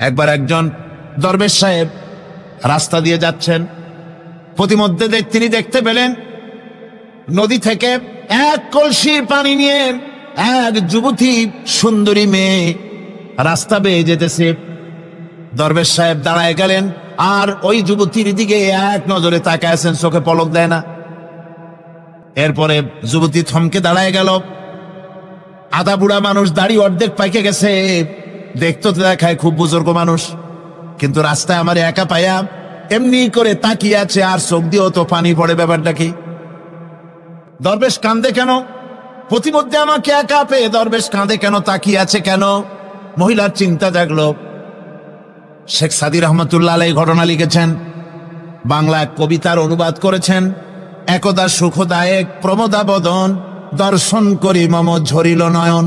একবার একজন দরবেশ সাহেব রাস্তা দিয়ে যাচ্ছেন, প্রতিমধ্যে তিনি দেখতে পেলেন নদী থেকে এক কলসি পানি নিয়ে এক যুবতী সুন্দরী মেয়ে রাস্তা বেয়ে যেতেছে। দরবেশ সাহেব দাঁড়ায় গেলেন আর ওই যুবতীর দিকে এক নজরে তাকায় আছেন, চোখে পলক দেয় না। এরপরে যুবতী থমকে দাঁড়ায় গেল। আধা বুড়া মানুষ, দাড়ি অর্ধেক পাইকে গেছে, দেখতে দেখায় খুব বুজুর্গ মানুষ, কিন্তু রাস্তায় আমার একা পায়া এমনি করে তাকিয়ে আছে আর চোখ দিয়েও তো পানি পড়ে। ব্যাপারটা কি? দরবেশ কাঁদে কেন? প্রতিমধ্যে আমাকে একা পেয়ে দরবেশ কাঁদে কেন, তাকিয়ে আছে কেন? মহিলার চিন্তা জাগলো। শেখ সাদি রহমতুল্লাহ আলাইহি ঘটনা লিখেছেন, বাংলা কবিতার অনুবাদ করেছেন। একদা সুখদায়ক প্রমোদা বদন, দর্শন করি মম ঝরিল নয়ন।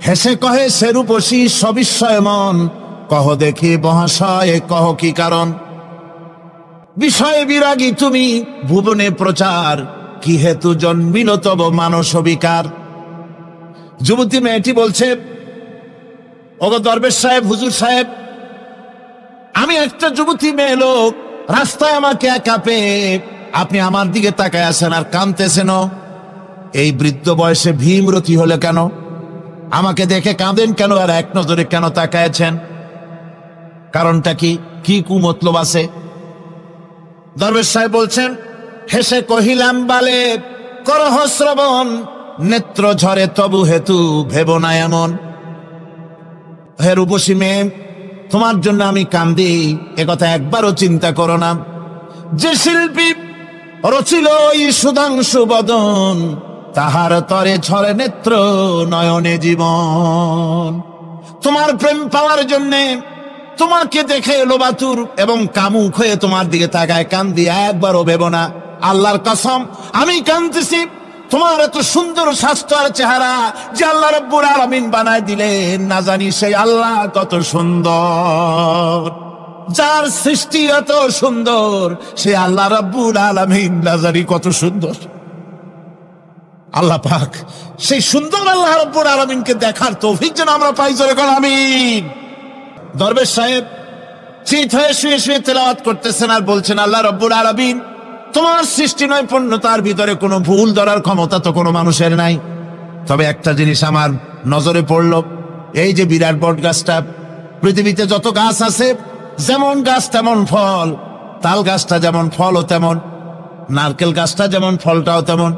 হেসে কহে সেরূপসী সবিস্ময় মন, কহ দেখি মহাশয় কহ কি কারণ। বিষয়ে বিরাগী তুমি ভুবনে প্রচার, কি হেতু জন্মিল তব মানস বিকার। যুবতী মেয়েটি বলছে, ওগো দরবেশ সাহেব, হুজুর সাহেব, আমি একটা যুবতী মেয়ে লোক, রাস্তায় আমাকে একা পেয়ে আপনি আমার দিকে তাকায় আছেন আর কাঁদতেছেন। এই বৃদ্ধ বয়সে ভীমরতি হলে কেন? আমাকে দেখে কাঁদেন কেন আর এক নজরে কেন তাকায়ছেন? কারণটা কি? কি কুমতলব আছে? দরবেশ সাহেব বলছেন, হেসে কহিলাম বালে করহ শ্রবণ, নেত্র ঝরে তবু হেতু ভেব না এমন। হে রূপসী মেয়ে, তোমার জন্য আমি কান্দি, একথা একবারও চিন্তা করো না। যে শিল্পী রচিল ওই সুধাংশু বদন, তাহার তরে ঝরে নেত্র নয়নে জীবন। তোমার প্রেম পাওয়ার জন্যে তোমাকে দেখে লোবাতুর এবং কামুক হয়ে তোমার দিকে তাকায় কান্দি, একবারও ভেব না। আল্লাহর কসম আমি কাঁদতেছি, তোমার এত সুন্দর স্বাস্থ্য আর চেহারা যে আল্লাহ রাব্বুল আলামিন বানায় দিলেন, না জানি সেই আল্লাহ কত সুন্দর। যার সৃষ্টি এত সুন্দর সে আল্লাহ রাব্বুল আলামিন না জানি কত সুন্দর। আল্লাহ পাক সেই সুন্দর আল্লাহ রাব্বুল আলামিনকে দেখার তৌফিক যেন আমরা পাই। জোরে বলেন আমিন। দরবেশ সাহেব চিত হয়ে শুয়ে শুয়ে তেলাওয়াত করতেছেন আর বলছেন, আল্লাহ রাব্বুল আলামিন, তোমার সৃষ্টি নৈপুণ্যতার ভিতরে কোনো ভুল ধরার ক্ষমতা তো কোনো মানুষের নাই। তবে একটা জিনিস আমার নজরে পড়ল, এই যে বিরাট বট গাছটা, পৃথিবীতে যত গাছ আছে যেমন গাছ তেমন ফল, তাল গাছটা যেমন ফলও তেমন, নারকেল গাছটা যেমন ফলটাও তেমন,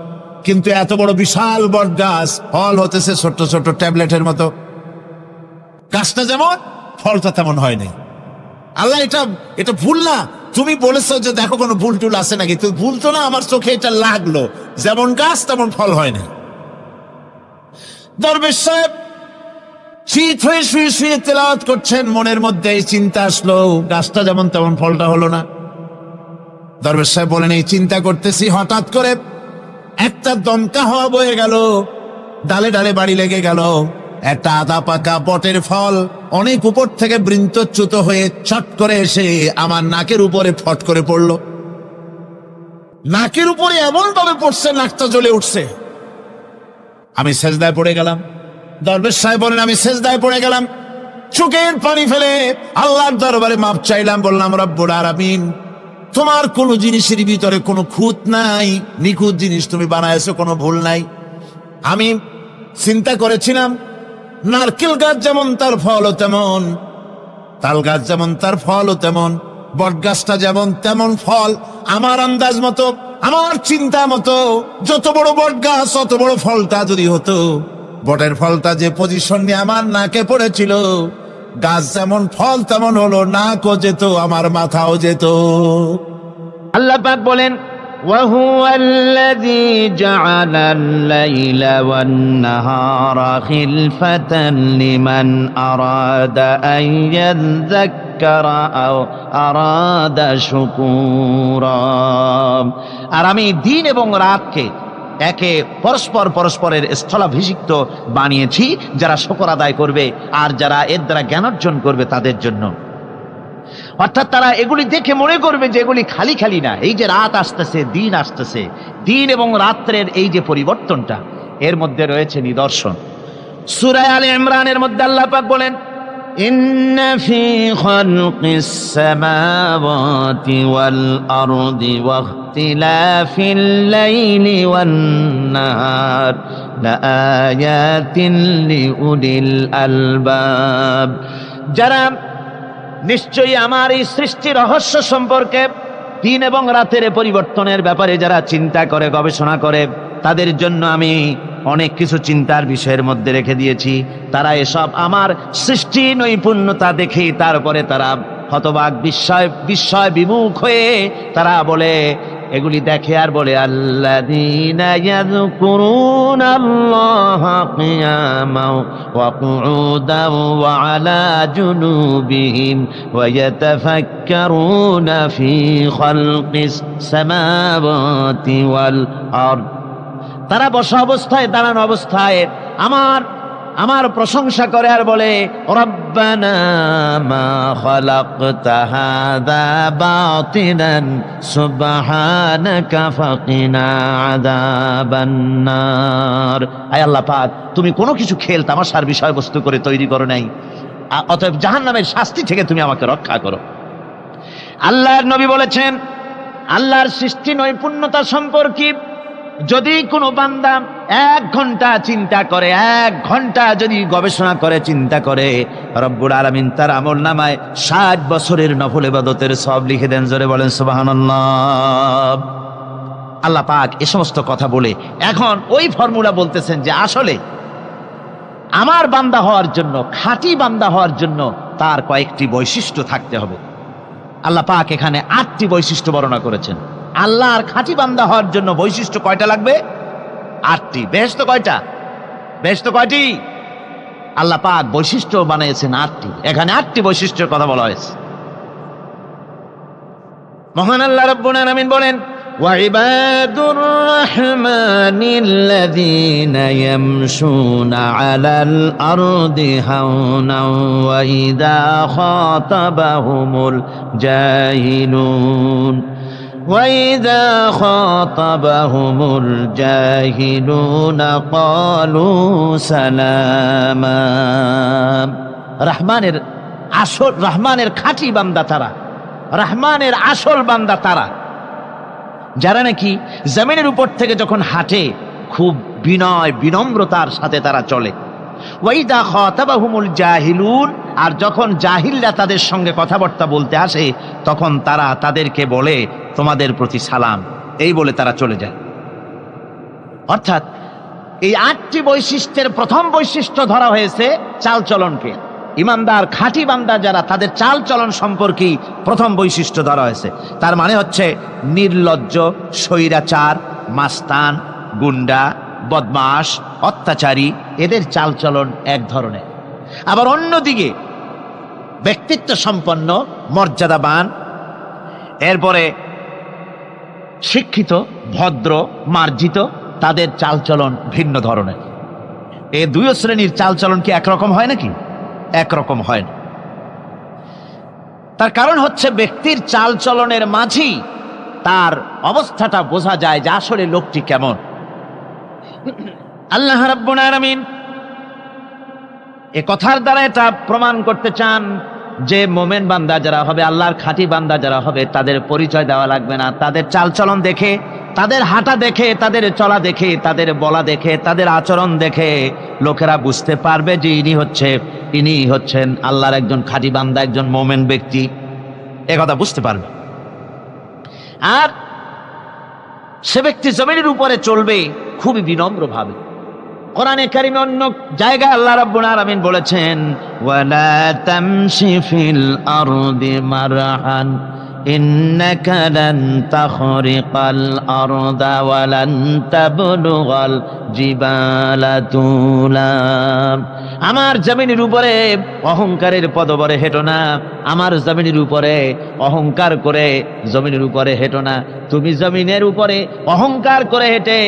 কিন্তু এত বড় বিশাল বট গাছ ফল হতেছে ছোট্ট ছোট্ট ট্যাবলেটের মতো। গাছটা যেমন ফলটা তেমন হয়নি। আল্লাহ এটা ভুল না? তুমি বলেছো যে দেখো কোনো ভুল টুল আছে নাকি? তুই ভুল তো না, আমার চোখে এটা লাগলো, যেমন গাছ তেমন ফল হয় না। দরবেশ সাহেব চিত হয়ে শুয়ে শুয়ে তেলাওয়াত করছেন, মনের মধ্যে এই চিন্তা আসলো, গাছটা যেমন তেমন ফলটা হলো না। দরবেশ সাহেব বলেন, এই চিন্তা করতেছি, হঠাৎ করে একটা দমকা হাওয়া বয়ে গেল, ডালে ডালে বাড়ি লেগে গেল। একটা আধা পাকা বটের ফল অনেক উপর থেকে বৃন্তচ্যুত হয়ে চট করে এসে আমার নাকের উপরে ফট করে পড়ল। নাকের উপরে এমন ভাবে পড়ছে, নাকটা জ্বলে উঠছে। আমি সেজদায় পড়ে গেলাম। দরবেশ সাহেব বলেন, আমি সেজদায় পড়ে গেলাম, চোখের পানি ফেলে আল্লাহর দরবারে মাপ চাইলাম। বললাম, রব্বুল আলামিন, তোমার কোনো জিনিসের ভিতরে কোনো খুঁত নাই, নিখুঁত জিনিস তুমি বানাইছো, কোনো ভুল নাই। আমি চিন্তা করেছিলাম নারকেল গাছ যেমন তার ফলও তেমন, তাল গাছ যেমন তার ফলও তেমন, বট গাছটা যেমন তেমন ফল। আমার আন্দাজ মতো, আমার চিন্তা মতো, যত বড় বট গাছ অত বড় ফলটা যদি হতো, বটের ফলটা যে পজিশন নিয়ে আমার নাকে পড়েছিল, গাছ যেমন ফল তেমন হলো, নাকও যেত, আমার মাথাও যেত। আল্লাহ পাক বলেন, وهو الذي جعل الليل والنهار خلفة لمن أراد أن يذكر أو أراد شكورا। আর আমি দিন এবং রাতকে একে পরস্পরের স্থলাভিষিক্ত বানিয়েছি, যারা শুকর আদায় করবে আর যারা এর দ্বারা জ্ঞান অর্জন করবে তাদের জন্য। অর্থাৎ তারা এগুলি দেখে মনে করবে যে এগুলি খালি খালি না। এই যে রাত আসতেছে, দিন আসতেছে, দিন এবং রাত্রের এই যে পরিবর্তনটা, এর মধ্যে রয়েছে নিদর্শন। সূরা আলে ইমরানের মধ্যে আল্লাহ পাক বলেন, إن في خلق السماوات والأرض واختلاف الليل والنهار لآيات لأولي الألباب যারা নিশ্চয়ই আমার এই সৃষ্টি রহস্য সম্পর্কে দিন এবং রাতের পরিবর্তনের ব্যাপারে যারা চিন্তা করে গবেষণা করে তাদের জন্য আমি অনেক কিছু চিন্তার বিষয়ের মধ্যে রেখে দিয়েছি। তারা এসব আমার সৃষ্টি নৈপুণ্যতা দেখে তারপরে তারা হতবাক বিস্ময় বিমুখ হয়ে তারা বলে, এগুলি দেখে আর বলে, আল্লাযীনা ইয়াযকুরুনাল্লাহা কিয়ামান ওয়া কুউদান ওয়া আলা জুনুবিহিম ওয়া ইয়াতাফাক্কারুনা ফি খালকিস সামাওয়াতি ওয়াল আরদ। তারা বসা অবস্থায়, দাঁড়ানো অবস্থায় আমার প্রশংসা করে আর বলে, রব্বানা মা খালাকতা হাযা বাতিলান সুবহানাকা ফাকিনা আযাবান নার। আয় আল্লাহ পাক, তুমি কোনো কিছু খেল তামাশার বিষয়বস্তু করে তৈরি করো নাই, অতএব জাহান্নামের শাস্তি থেকে তুমি আমাকে রক্ষা করো। আল্লাহর নবী বলেছেন, আল্লাহর সৃষ্টি নৈপুণ্যতা সম্পর্কে যদি কোনো বান্দা 1 ঘন্টা চিন্তা করে, 1 ঘন্টা যদি গবেষণা করে, চিন্তা করে, রব্বুল আলামিন তার আমলনামায় 60 বছরের নফল ইবাদতের সওয়াব লিখে দেন। জোরে বলেন সুবহানাল্লাহ। আল্লাহ পাক এই সমস্ত কথা বলে এখন ওই ফর্মুলা বলতেছেন যে আসলে আমার বান্দা হওয়ার জন্য, খাঁটি বান্দা হওয়ার জন্য তার কয়েকটি বৈশিষ্ট্য থাকতে হবে। আল্লাহ পাক এখানে 8টি বৈশিষ্ট্য বর্ণনা করেছেন। আল্লাহর খাঁটি বান্দা হওয়ার জন্য বৈশিষ্ট্য কয়টা লাগবে? 8টি। বেহেশত কয়টা? বেহেশত কয়টি? আল্লাহ পাক বৈশিষ্ট্য বানিয়েছেন 8টি। এখানে 8টি বৈশিষ্ট্যের কথা বলা হয়েছে। মহান আল্লাহ রাব্বুল আলামিন বলেন, ওয়াইবাদুর রাহমানিল্লাযীনা ইয়ামশুনা আলাল আরদি হাওনা ওয়া ইযা খাতাবাহুমুল জাহিলুন وَإِذَا خَاطَبَهُمُ الْجَاهِلُونَ قَالُوا سَلَامًا। রহমানের খাঁটি বান্দা তারা, রহমানের আসল বান্দা তারা যারা নাকি জমিনের উপর থেকে যখন হাঁটে খুব বিনয় বিনম্রতার সাথে তারা চলে। ওয়াইদা খাতাবাহুমুল জাহিলুন, আর যখন জাহিলরা তাদের সঙ্গে কথাবার্তা বলতে আসে তখন তারা তাদেরকে বলে, তোমাদের প্রতি সালাম, এই বলে তারা চলে যায়। অর্থাৎ এই 8টি বৈশিষ্ট্যের প্রথম বৈশিষ্ট্য ধরা হয়েছে চালচলনকে। ইমানদার খাঁটি বান্দা যারা, তাদের চালচলন সম্পর্কেই প্রথম বৈশিষ্ট্য ধরা হয়েছে। তার মানে হচ্ছে নির্লজ্জ, স্বৈরাচার, মাস্তান, গুন্ডা, বদমাশ, অত্যাচারী, এদের চালচলন এক ধরনের। আবার অন্যদিকে ব্যক্তিত্ব সম্পন্ন, মর্যাদাবান, এরপরে শিক্ষিত, ভদ্র, মার্জিত, তাদের চালচলন ভিন্ন ধরনের। এই 2 শ্রেণীর চালচলন কি একরকম হয় নাকি? একরকম হয় না। তার কারণ হচ্ছে ব্যক্তির চালচলনের মাঝেই তার অবস্থাটা বোঝা যায় যে আসলে লোকটি কেমন। আল্লাহ রাব্বুল আলামিন এ কথার দ্বারা এটা প্রমাণ করতে চান যে মোমেন বান্দা যারা হবে, আল্লাহর খাঁটি বান্দা যারা হবে, তাদের পরিচয় দেওয়া লাগবে না। তাদের চালচলন দেখে, তাদের হাঁটা দেখে, তাদের চলা দেখে, তাদের বলা দেখে, তাদের আচরণ দেখে লোকেরা বুঝতে পারবে যে ইনি হচ্ছেন আল্লাহর একজন খাঁটি বান্দা, একজন মোমেন ব্যক্তি, এ কথা বুঝতে পারবে। আর সে ব্যক্তি জমিনের উপরে চলবে খুবই বিনম্রভাবে। কোরআনে কারিমে অন্য জায়গায় আল্লাহ রাব্বুল আলামিন বলেছেন, ওয়ালা তামশি ফিল আরদি মারহান ইন্নাকা লান তাখরিকাল আরদা ওয়া লান তাবলুগাল জিবালা তুলা। আমার জমিনের উপরে অহংকারের পদবরে হেঁটো না, আমার জমিনের উপরে অহংকার করে জমিনের উপরে হেঁটো না। তুমি জমিনের উপরে অহংকার করে হেঁটে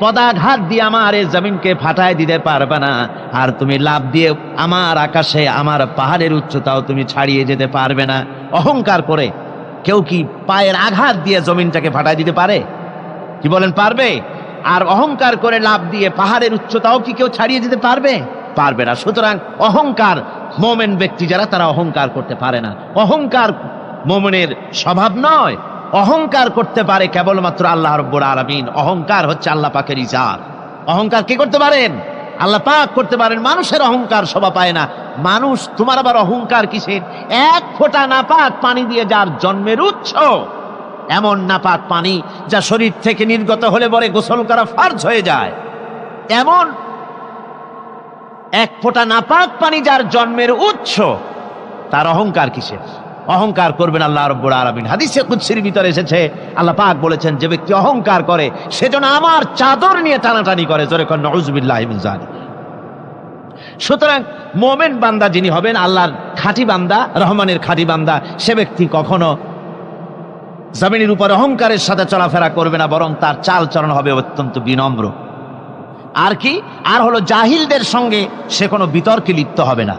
পদাঘাত দিয়ে আমার এই জমিনকে ফাটায় দিতে পারবে না, আর তুমি লাভ দিয়ে আমার আকাশে, আমার পাহাড়ের উচ্চতাও তুমি ছাড়িয়ে যেতে পারবে না। অহংকার করে কেউ কি পায়ের আঘাত দিয়ে জমিনটাকে ফাটায় দিতে পারে? কি বলেন, পারবে? আর অহংকার করে লাভ দিয়ে পাহাড়ের উচ্চতাও কি কেউ ছাড়িয়ে যেতে পারবে? পারবে না। সুতরাং অহংকার, মোমেন ব্যক্তি যারা তারা অহংকার করতে পারে না। অহংকার মোমেনের স্বভাব নয়। অহংকার করতে পারে কেবলমাত্র আল্লাহ রাব্বুল আলামিন। অহংকার হচ্ছে আল্লাহ পাকের ইজাত। অহংকার কি করতে পারেন? আল্লাহ পাক করতে পারেন। মানুষের অহংকার শোভা পায় না। মানুষ, তোমার আবার অহংকার কিসের? এক ফোঁটা নাপাক পানি দিয়ে যার জন্মের উৎস, এমন নাপাক পানি যা শরীর থেকে নির্গত হলে পরে গোসল করা ফরজ হয়ে যায়, এমন এক ফোঁটা নাপাক পানি যার জন্মের উৎস, তার অহংকার কিসের? অহংকার করবেন আল্লাহ রাব্বুল আলামিন। হাদিসে কুদসির ভিতরে এসেছে, আল্লাহ পাক বলেছেন, যে ব্যক্তি অহংকার করে সেজন্য আমার চাদর নিয়ে টানাটানি করে। জোরে কোন নাউযুবিল্লাহি মিন যালিক। সুতরাং মুমিন বান্দা যিনি হবেন, আল্লাহর খাঁটি বান্দা, রহমানের খাঁটি বান্দা, সে ব্যক্তি কখনো জমিনের উপর অহংকারের সাথে চলাফেরা করবে না, বরং তার চাল চলন হবে অত্যন্ত বিনম্র। আর কি? আর হলো জাহিলদের সঙ্গে সে কোনো বিতর্কে লিপ্ত হবে না।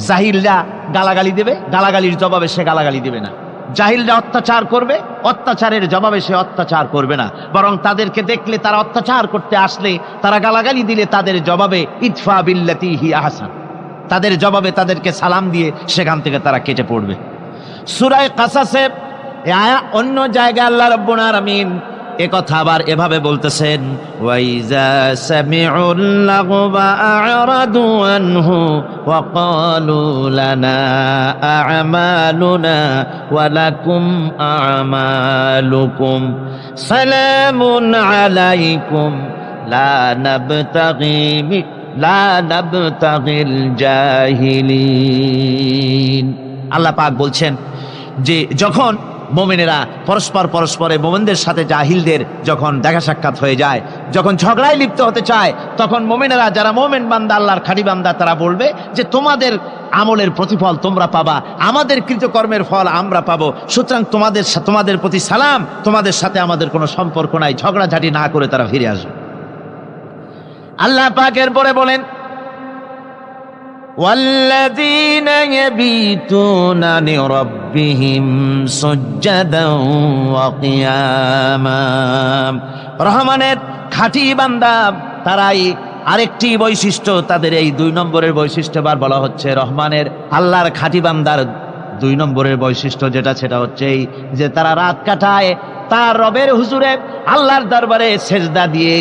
জাহিলরা গালাগালি দেবে, গালাগালির জবাবে সে গালাগালি দেবে না। জাহিলরা অত্যাচার করবে, অত্যাচারের জবাবে সে অত্যাচার করবে না, বরং তাদেরকে দেখলে, তারা অত্যাচার করতে আসলে, তারা গালাগালি দিলে তাদের জবাবে ইদফা বিল্লাতি হি আহসান, তাদের জবাবে তাদেরকে সালাম দিয়ে সেখান থেকে তারা কেটে পড়বে। সূরা কাসাসে অন্য জায়গায় আল্লাহ রাব্বুল আলামিন এ কথা আবার এভাবে বলতেছেন, ওয়াইজা সামিউল লাগবা আ'রাদু আনহু ওয়া ক্বালু লানা আ'মালুনা ওয়া লাকুম আ'মালুকুম সালামুন আলাইকুম লা নাবতাগিল জাহিলিন। আল্লাহ পাক বলছেন যে যখন মোমেনেরা পরস্পরে মোমেনদের সাথে জাহিলদের যখন দেখা সাক্ষাৎ হয়ে যায়, যখন ঝগড়ায় লিপ্ত হতে চায়, তখন মোমেনেরা, যারা মোমেন বান্দা, আল্লাহর খাঁটি বান্দা, তারা বলবে যে তোমাদের আমলের প্রতিফল তোমরা পাবা, আমাদের কৃতকর্মের ফল আমরা পাবো। সুতরাং তোমাদের প্রতি সালাম, তোমাদের সাথে আমাদের কোনো সম্পর্ক নাই। ঝগড়াঝাটি না করে তারা ফিরে আসবে। আল্লাহ পাক এরপরে বলেন, والذين يبيتون لربهم سجدا وقياما। রহমানের খাঁটি বান্দা তারাই আরেকটি বৈশিষ্ট্য, তাদের এই 2 নম্বরের বৈশিষ্ট্য বার বলা হচ্ছে। রহমানের, আল্লাহর খাঁটি বান্দার 2 নম্বরের বৈশিষ্ট্য যেটা, সেটা হচ্ছে এই যে তারা রাত কাটায় তার রবের হুজুরে, আল্লাহর দরবারে সেজদা দিয়ে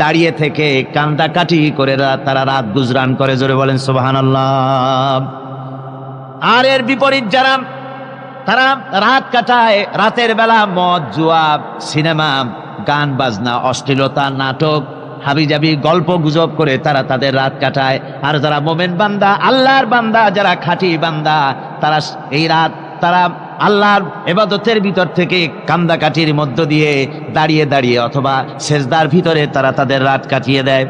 দাঁড়িয়ে থেকে কান্দাকাটি করে তারা রাত গুজরান করে। জোরে বলেন সুবহানাল্লাহ। আর এর বিপরীত যারা, তারা রাত কাটায়, রাতের বেলা মদ, জুয়া, সিনেমা, গান বাজনা, অশ্লীলতা, নাটক, হাবিজাবি গল্প গুজব করে তারা তাদের রাত কাটায়। আর যারা মোমেন বান্দা, আল্লাহর বান্দা, যারা খাঁটি বান্দা, তারা এই রাত তারা আল্লাহর ইবাদতের ভিতর থেকে কান্দাকাটির মধ্য দিয়ে দাঁড়িয়ে দাঁড়িয়ে অথবা সেজদার ভিতরে তারা তাদের রাত কাটিয়ে দেয়।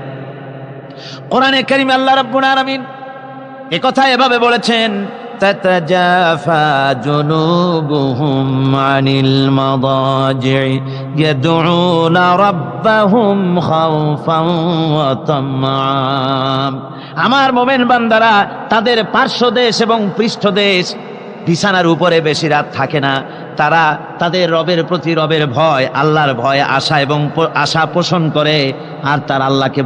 কোরআনে কারীমে আল্লাহ রাব্বুল আলামিন একথা এভাবে বলেছেন, তাতাজাফা জুনুবুহুম আনিল মাদাজি'i ইয়াদউনা রাব্বাহুম খাওফান ওয়া তামআন। আমার মুমিন বান্দারা তাদের পার্শ্বদেশ এবং পৃষ্ঠদেশ, বিছানার উপরে বেশি রাত থাকে না। তারা তাদের রবের প্রতি, রবের ভয়, আল্লাহর ভয়, আশা পোষণ করে। আর তারা আল্লাহকে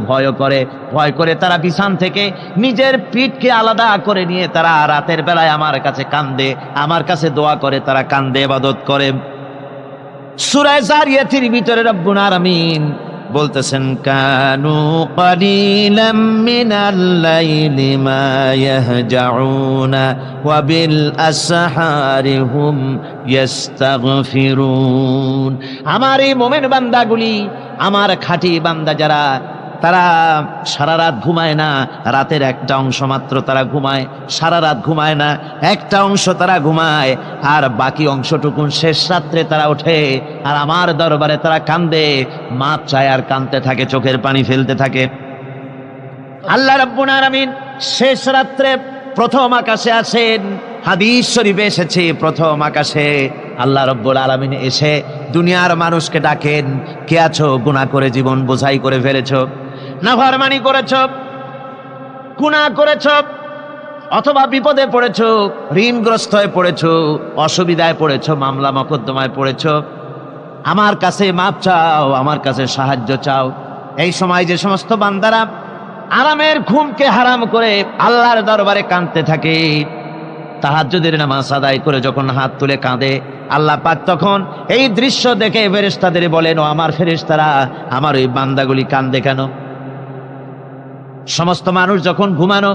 ভয় করে তারা বিছান থেকে নিজের পিঠকে আলাদা করে নিয়ে তারা রাতের বেলায় আমার কাছে কান্দে, আমার কাছে দোয়া করে, তারা কান্দে, ইবাদত করে। সূরা যারিয়াতের ভিতরে রব্বুল আলামিন বলতেছেন, কানু কালিলাম মিনাল লাইলি মা ইয়াহজাউনা ওয়া বিল আসহারি হুম ইস্তাগফিরুন। আমার এই মুমিন বান্দাগুলি, আমার খাঁটি বান্দা যারা, তারা সারা রাত ঘুমায় না। রাতের একটা অংশ মাত্র তারা ঘুমায়, সারা রাত ঘুমায় না। একটা অংশ তারা ঘুমায়, আর বাকি অংশটুকু শেষ রাত্রে তারা ওঠে আর আমার দরবারে তারা কান্দে, মাপ চায় আর কাঁদতে থাকে, চোখের পানি ফেলতে থাকে। আল্লাহ রাব্বুল আলামিন শেষ রাত্রে প্রথম আকাশে আসেন। হাদিস শরীফে এসেছে, প্রথম আকাশে আল্লাহ রাব্বুল আলামিন এসে দুনিয়ার মানুষকে ডাকেন, কে আছো? গুনাহ করে জীবন বোঝাই করে ফেলেছো, নাফরমানি করেছো, গুনাহ করেছো, অথবা বিপদে পড়েছো, ঋণগ্রস্ত হয়ে পড়েছো, অসুবিধায় পড়েছো, মামলা মকদ্দমায় পড়েছো, আমার কাছে মাপ চাও, আমার কাছে সাহায্য চাও। এই সময় যে সমস্ত বান্দারা আরামের ঘুমকে হারাম করে আল্লাহর দরবারে কাঁদতে থাকে। তাহাজ্জুদের নামাজ আদায় করে যখন হাত তুলে কাঁদে, আল্লাহ পাক তখন এই দৃশ্য দেখে ফেরেশতাদের বলেন, ও আমার ফেরেশতারা, আমার ওই বান্দাগুলি কাঁদে কেন? সমস্ত মানুষ যখন ঘুমানো,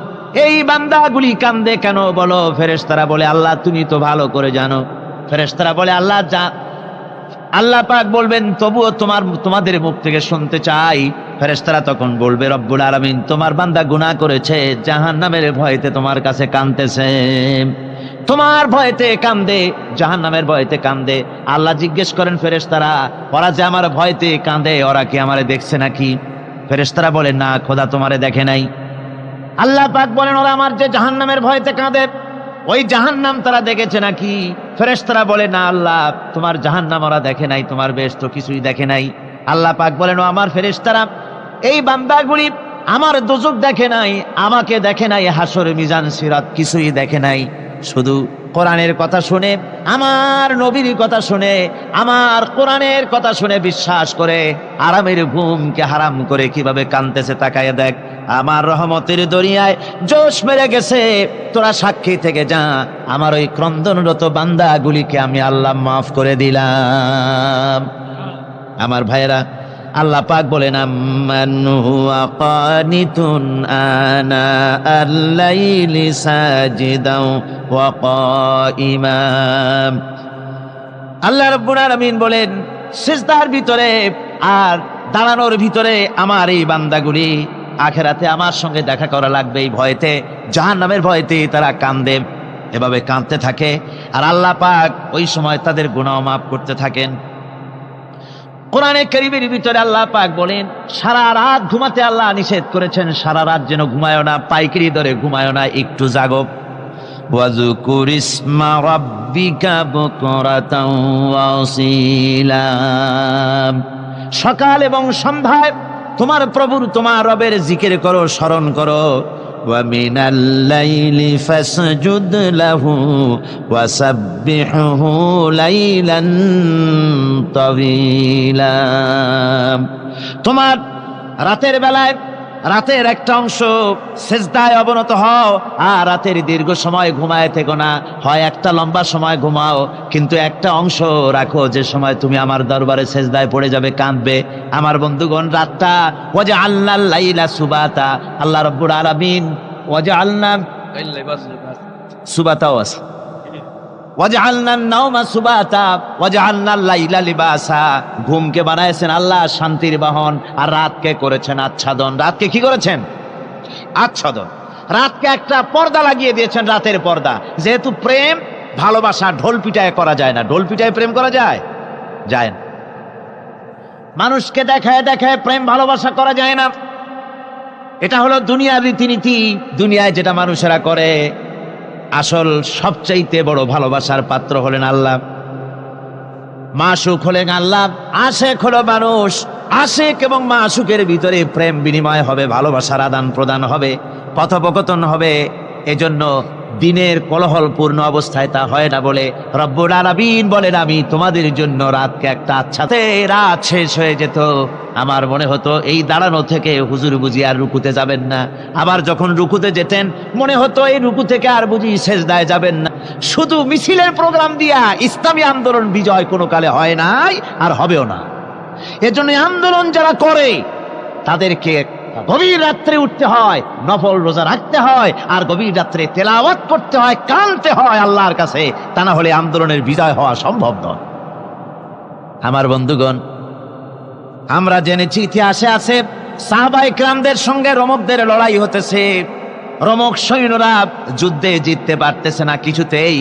এই বান্দাগুলি কাঁদে কেন বলো? ফেরেশতারা বলে, আল্লাহ তুমি তো ভালো করে জানো। ফেরেশতারা বলে, আল্লাহ পাক বলবেন, তবুও তোমাদের মুখ থেকে শুনতে চাই। ফেরেশতারা তখন বলবে, রব্বুল আলামিন তোমার বান্দা গুনাহ করেছে, জাহান্নামের ভয়তে তোমার কাছে কাঁদতেছে, তোমার ভয়তে কাঁদে, জাহান্নামের ভয়তে কাঁদে। আল্লাহ জিজ্ঞেস করেন, ফেরেশতারা ওরা যে আমার ভয়তে কাঁদে, ওরা কি আমারে দেখছে নাকি? ফেরেশতারা বলেন, না খোদা তোমারে দেখে নাই। আল্লাহ পাক বলেন, ওরা আমার যে জাহান্নামের ভয়তে কাঁদে, ওই জাহান্নাম তারা দেখেছে নাকি? ফেরেশতারা বলে, না আল্লাহ, তোমার জাহান্নাম ওরা দেখে নাই, তোমার বেহেশত কিছুই দেখে নাই। আল্লাহ পাক বলেন, ও আমার ফেরেশতারা, এই বান্দাগুলি আমার দোজখ দেখে নাই, আমাকে দেখে নাই, হাসর মিজান সিরাত কিছুই দেখে নাই, শুধু কোরআনের কথা শুনে, আমার নবীর কথা শুনে, আমার কোরআনের কথা শুনে বিশ্বাস করে আরামের ঘুমকে হারাম করে কিভাবে কাঁদতেছে তাকায় দেখ। আমার রহমতের দরিয়ায় জোশ মেরে গেছে, তোরা সাক্ষী থেকে যা, আমার ওই ক্রন্দনরত বান্দাগুলিকে আমি আল্লাহ মাফ করে দিলাম। আমার ভাইয়েরা, আল্লাহ পাক বলেন, আম্মান হুয়া কানিতুন আনা আল-লাইলি সাজিদাও ওয়া কাইমাম। আল্লাহ রাব্বুল আলামিন বলেন, সিজদার ভিতরে আর দাঁড়ানোর ভিতরে আমার এই বান্দাগুলি আখিরাতে আমার সঙ্গে দেখা করা লাগবে এই ভয়তে, জাহান্নামের ভয়তে তারা কাঁদে, এভাবে কাঁদতে থাকে। আর আল্লাহ পাক ওই সময় তাদের গুনাহ মাফ করতে থাকেন। কোরআনে কারীমের ভিতরে আল্লাহ পাক বলেন, সারা রাত ঘুমাতে আল্লাহ নিষেধ করেছেন, সারা রাত যেন ঘুমায়ো না, পাইকারি দরে ঘুমায়ো না, একটু জাগো। ওয়াজকুর ইসমা রাব্বিকা বুকরাতাও ওয়া আসীলা। সকাল এবং সন্ধ্যায় তোমার প্রভুর, তোমার রবের জিকির করো, স্মরণ করো। ওয়া মিনাল লাইলি ফাসজুদ লাহু ওয়া সাব্বিহহু লাইলান তাওয়িলা। তোমার রাতের বেলায় রাতের একটা অংশ সেজদায় অবনত হও, আর রাতের দীর্ঘ সময় ঘুমায় থেকো না, হয় একটা লম্বা সময় ঘুমাও, কিন্তু একটা অংশ রাখো যে সময় তুমি আমার দরবারে সেজদায় পড়ে যাবে, কাঁদবে। আমার বন্ধুগণ, রাতটা ওয়াজআলনাল লাইলা সুবাতা, আল্লাহ রাব্বুল আলামিন ওয়াজআলনা সুবাতাও আছে, ওয়াজআলনান নাওমা সুবাতা ওয়াজআলনাল লাইলা লিবাসা। ঘুমকে বানাইছেন আল্লাহ শান্তির বাহন, আর রাতকে করেছেন আচ্ছাদন। রাতকে কি করেছেন? আচ্ছাদন। রাতকে একটা পর্দা লাগিয়ে দিয়েছেন, রাতের পর্দা। যেহেতু প্রেম ভালোবাসা ঢোল পিটায় করা যায় না। ঢোল পিটায় প্রেম করা যায়? যায় না। মানুষকে দেখায় দেখায় প্রেম ভালোবাসা করা যায় না। এটা হলো দুনিয়ার রীতিনীতি, দুনিয়ায় যেটা মানুষেরা করে। আসল সবচাইতে বড় ভালোবাসার পাত্র হলেন আল্লাহ, মাশুক হলেন আল্লাহ, আশেক হলো মানুষ। আশেক এবং মাশুকের ভিতরে প্রেম বিনিময় হবে, ভালোবাসার আদান প্রদান হবে, কথোপকথন হবে। এজন্য দিনের কোলাহলপূর্ণ অবস্থায় তা হয় না বলে রব্বুল আলামিন বলেন, আমি তোমাদের জন্য রাতকে একটা আচ্ছাতে। রাত শেষ হয়ে যেত, আমার মনে হতো এই দাঁড়ানো থেকে হুজুর বুঝি আর রুকুতে যাবেন না। আবার যখন রুকুতে যেতেন, মনে হতো এই রুকু থেকে আর বুঝি সেজদায় যাবেন না। শুধু মিছিলের প্রোগ্রাম দিয়া ইসলামী আন্দোলন বিজয় কোনো কালে হয় নাই, আর হবেও না। এজন্য আন্দোলন যারা করে তাদেরকে গভীর রাত্রে উঠতে হয়, নফল রোজা রাখতে হয়, আর গভীর রাত্রে তেলাওয়াত করতে হয়, কাঁদতে হয় আল্লাহর কাছে। তা না হলে আন্দোলনের বিজয় হওয়া সম্ভব নয়। আমার বন্ধুগণ, আমরা জেনেছি ইতিহাসে আছে সাহাবায়ে কেরামদের সঙ্গে রোমকদের লড়াই হতেছে। রোমক সৈন্যরা যুদ্ধে জিততে পারতেছে না কিছুতেই।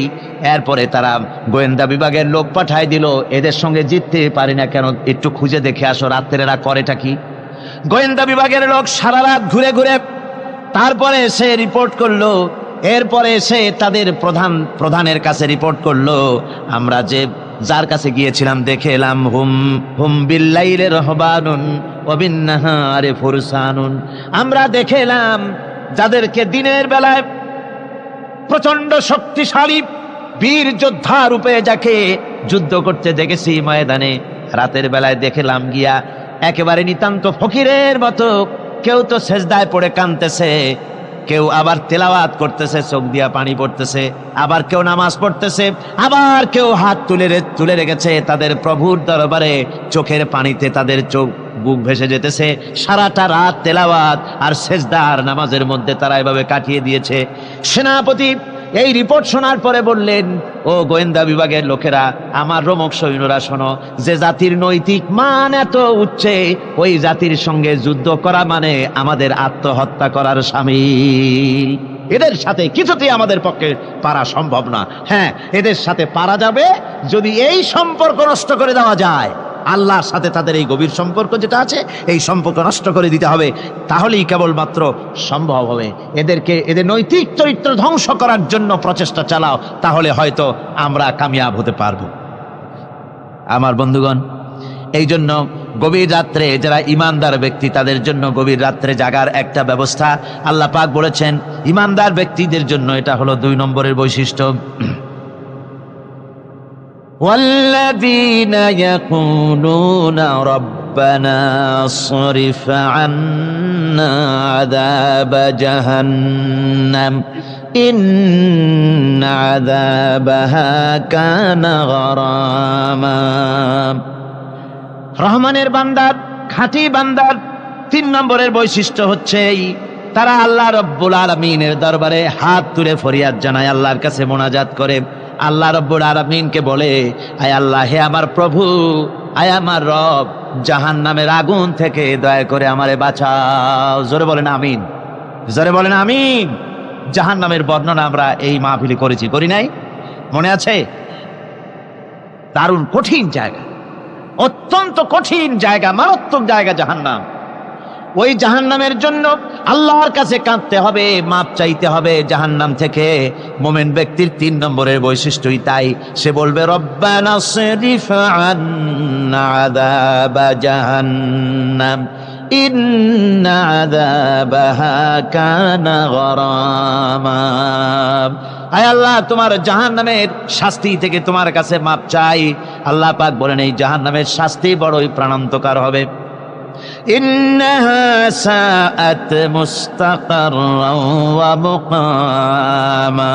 এরপরে তারা গোয়েন্দা বিভাগের লোক পাঠায় দিল, এদের সঙ্গে জিততে পারি না কেন, একটু খুঁজে দেখে আসো রাত্রে এরা করেটা কি। গোয়েন্দা বিভাগের লোক সারা রাত ঘুরে ঘুরে তারপরে এসে রিপোর্ট করলো। এরপরে এসে তাদের প্রধানের কাছে রিপোর্ট করলো, আমরা যার কাছে গিয়েছিলাম দেখে এলাম, হুম বিল্লাইলি রাহবানুন ওয়া বিন্নাহারি ফুরসানুন। আমরা দেখে এলাম যাদেরকে দিনের বেলায় প্রচন্ড শক্তিশালী বীর যোদ্ধা রূপে যাকে যুদ্ধ করতে দেখেছি ময়দানে, রাতের বেলায় দেখলাম গিয়া একেবারে নিতান্ত ফকিরের মতো কেউ তো সেজদায় পড়ে কাঁদতেছে, কেউ আবার তেলাওয়াত করতেছে, চোখ দিয়া পানি পড়তেছে, আবার কেউ নামাজ পড়তেছে, আবার কেউ হাত তুলে রেখেছে তাদের প্রভুর দরবারে, চোখের পানিতে তাদের চোখ বুক ভেসে যেতেছে। সারাটা রাত তেলাওয়াত আর সেজদা আর নামাজের মধ্যে তারা এভাবে কাটিয়ে দিয়েছে। সেনাপতি এই রিপোর্ট শোনার পরে বললেন, ও গোয়েন্দা বিভাগের লোকেরা, আমার রোমক সৈন্যরা শোনো, যে জাতির নৈতিক মান এত উচ্চে, ওই জাতির সঙ্গে যুদ্ধ করা মানে আমাদের আত্মহত্যা করার শামিল। এদের সাথে কিছুতেই আমাদের পক্ষে পারা সম্ভব না। হ্যাঁ, এদের সাথে পারা যাবে যদি এই সম্পর্ক নষ্ট করে দেওয়া যায়। আল্লাহর সাথে তাদের এই গভীর সম্পর্ক যেটা আছে, এই সম্পর্ক নষ্ট করে দিতে হবে, তাহলেই কেবলমাত্র সম্ভব হবে। এদের নৈতিক চরিত্র ধ্বংস করার জন্য প্রচেষ্টা চালাও, তাহলে হয়তো আমরা কামিয়াব হতে পারবো। আমার বন্ধুগণ, এই জন্য গভীর রাত্রে যারা ইমানদার ব্যক্তি, তাদের জন্য গভীর রাত্রে জাগার একটা ব্যবস্থা আল্লাহ পাক বলেছেন। ইমানদার ব্যক্তিদের জন্য এটা হলো 2 নম্বরের বৈশিষ্ট্য। والذين يقولون ربنا اصرف عنا عذاب جهنم إن عذابها كان غراما। রহমানের বান্দার, খাঁটি বান্দার 3 নম্বরের বৈশিষ্ট্য হচ্ছে তারা আল্লাহ রব্বুল আলামিনের দরবারে হাত তুলে ফরিয়াদ জানায়, আল্লাহর কাছে মোনাজাত করে, আল্লাহ রব্বুল আলামিনকে বলে, আয় আল্লাহ, হে আমার প্রভু, আয় আমার রব, জাহান্নামের আগুন থেকে দয়া করে আমারে বাঁচাও। জোরে বলেন আমিন, জোরে বলেন আমিন। জাহান্নামের বর্ণনা আমরা এই মাহফিলে করেছি, করি নাই? মনে আছে? দারুণ কঠিন জায়গা, অত্যন্ত কঠিন জায়গা, মারাত্মক জায়গা জাহান্নাম। ওই জাহান্নামের জন্য আল্লাহর কাছে কাঁদতে হবে, মাপ চাইতে হবে জাহান্নাম থেকে। মুমিন ব্যক্তির 3 নম্বরের বৈশিষ্ট্যই তাই। সে বলবে, রব্বানা সরিফ আন্না আযাবা জাহান্নাম ইন্না আযাবাহা কানা গরামা। আয় আল্লাহ, তোমার জাহান্নামের শাস্তি থেকে তোমার কাছে মাপ চাই। আল্লাহ পাক বলেন, এই জাহান্নামের শাস্তি বড়ই প্রাণান্তকার হবে। ইন্নাহা সাআত মুস্তাকাররান ওয়া মুকামা।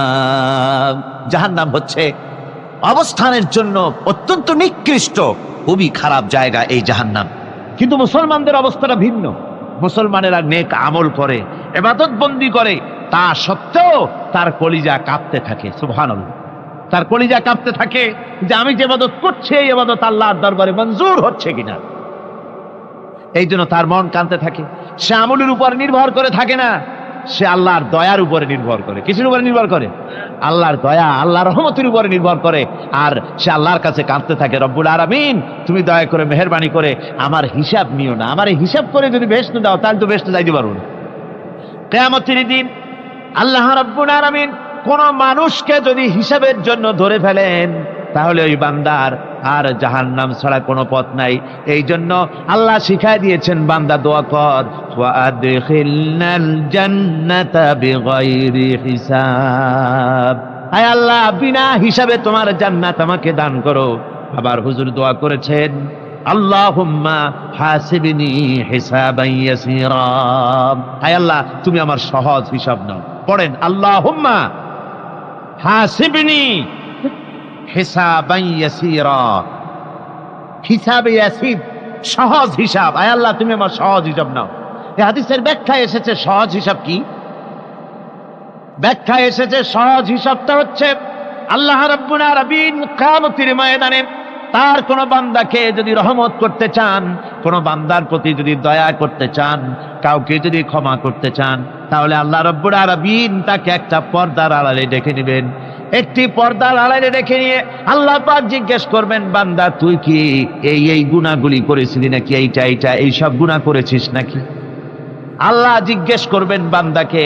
জাহান্নাম হচ্ছে অবস্থানের জন্য অত্যন্ত নিকৃষ্ট, খুবই খারাপ জায়গা এই জাহান্নাম। কিন্তু মুসলমানদের অবস্থাটা ভিন্ন। মুসলমানেরা নেক আমল করে, ইবাদত বন্দি করে, তা সত্ত্বেও তার কলিজা কাঁপতে থাকে। সুবহানাল্লাহ, তার কলিজা কাঁপতে থাকে যে আমি যে ইবাদত করছি, এই ইবাদত আল্লাহর দরবারে মঞ্জুর হচ্ছে কিনা। এই জন্য তার মন কাঁদতে থাকে। সে আমলের উপর নির্ভর করে থাকে না, সে আল্লাহর দয়ার উপরে নির্ভর করে। কিসের উপরে নির্ভর করে? আল্লাহর দয়া, আল্লাহর রহমতের উপরে নির্ভর করে। আর সে আল্লাহর কাছে কাঁদতে থাকে, রব্বুল আলামিন, তুমি দয়া করে, মেহেরবানি করে আমার হিসাব নিও না। আমার এই হিসাব করে যদি বেহেশতে দাও, তাহলে তো বেহেশতে যাইতে পারবো না। কিয়ামতের দিন আল্লাহ রব্বুল আলামিন কোন মানুষকে যদি হিসাবের জন্য ধরে ফেলেন, তাহলে ওই বান্দার আর জাহান্নাম ছাড়া কোনো পথ নাই। এই জন্য আল্লাহ শিখায় দিয়েছেন, বান্দা দোয়া কর, ওয়া আদখিলনাল জান্নাতা বিগাইরি হিসাব। আয় আল্লাহ, বিনা হিসাবে তোমার জান্নাত আমাকে দান করো। আবার হুজুর দোয়া করেছেন, আল্লাহুম্মা হাসিবনি হিসাবান ইয়াসীরা। আয় আল্লাহ, তুমি আমার সহজ হিসাব নাও। পড়েন, আল্লাহুম্মা হাসিবনি হিসাবান ইয়াসীরা। হিসাবে ইয়াসির, সহজ হিসাব। আয় আল্লাহ, তুমি আমার সহজ হিসাব নাও। এই হাদিসের ব্যাখ্যায় এসেছে সহজ হিসাব কি? ব্যাখ্যায় এসেছে সহজ হিসাবটা হচ্ছে, আল্লাহ রাব্বুল আলামিন কিয়ামতের ময়দানে তার কোন বান্দাকে যদি রহমত করতে চান, কোন বান্দার প্রতি যদি দয়া করতে চান, কাউকে যদি ক্ষমা করতে চান, তাহলে আল্লাহ রাব্বুল আলামিন তাকে একটা পর্দার আড়ালে ডেকে নেবেন। একটি পর্দার আড়ালে রেখে নিয়ে আল্লাহ পাক জিজ্ঞেস করবেন, বান্দা তুই কি এই গুনাহগুলি করেছিলি নাকি? এই সব গুনাহ করেছিস নাকি? আল্লাহ জিজ্ঞেস করবেন বান্দাকে,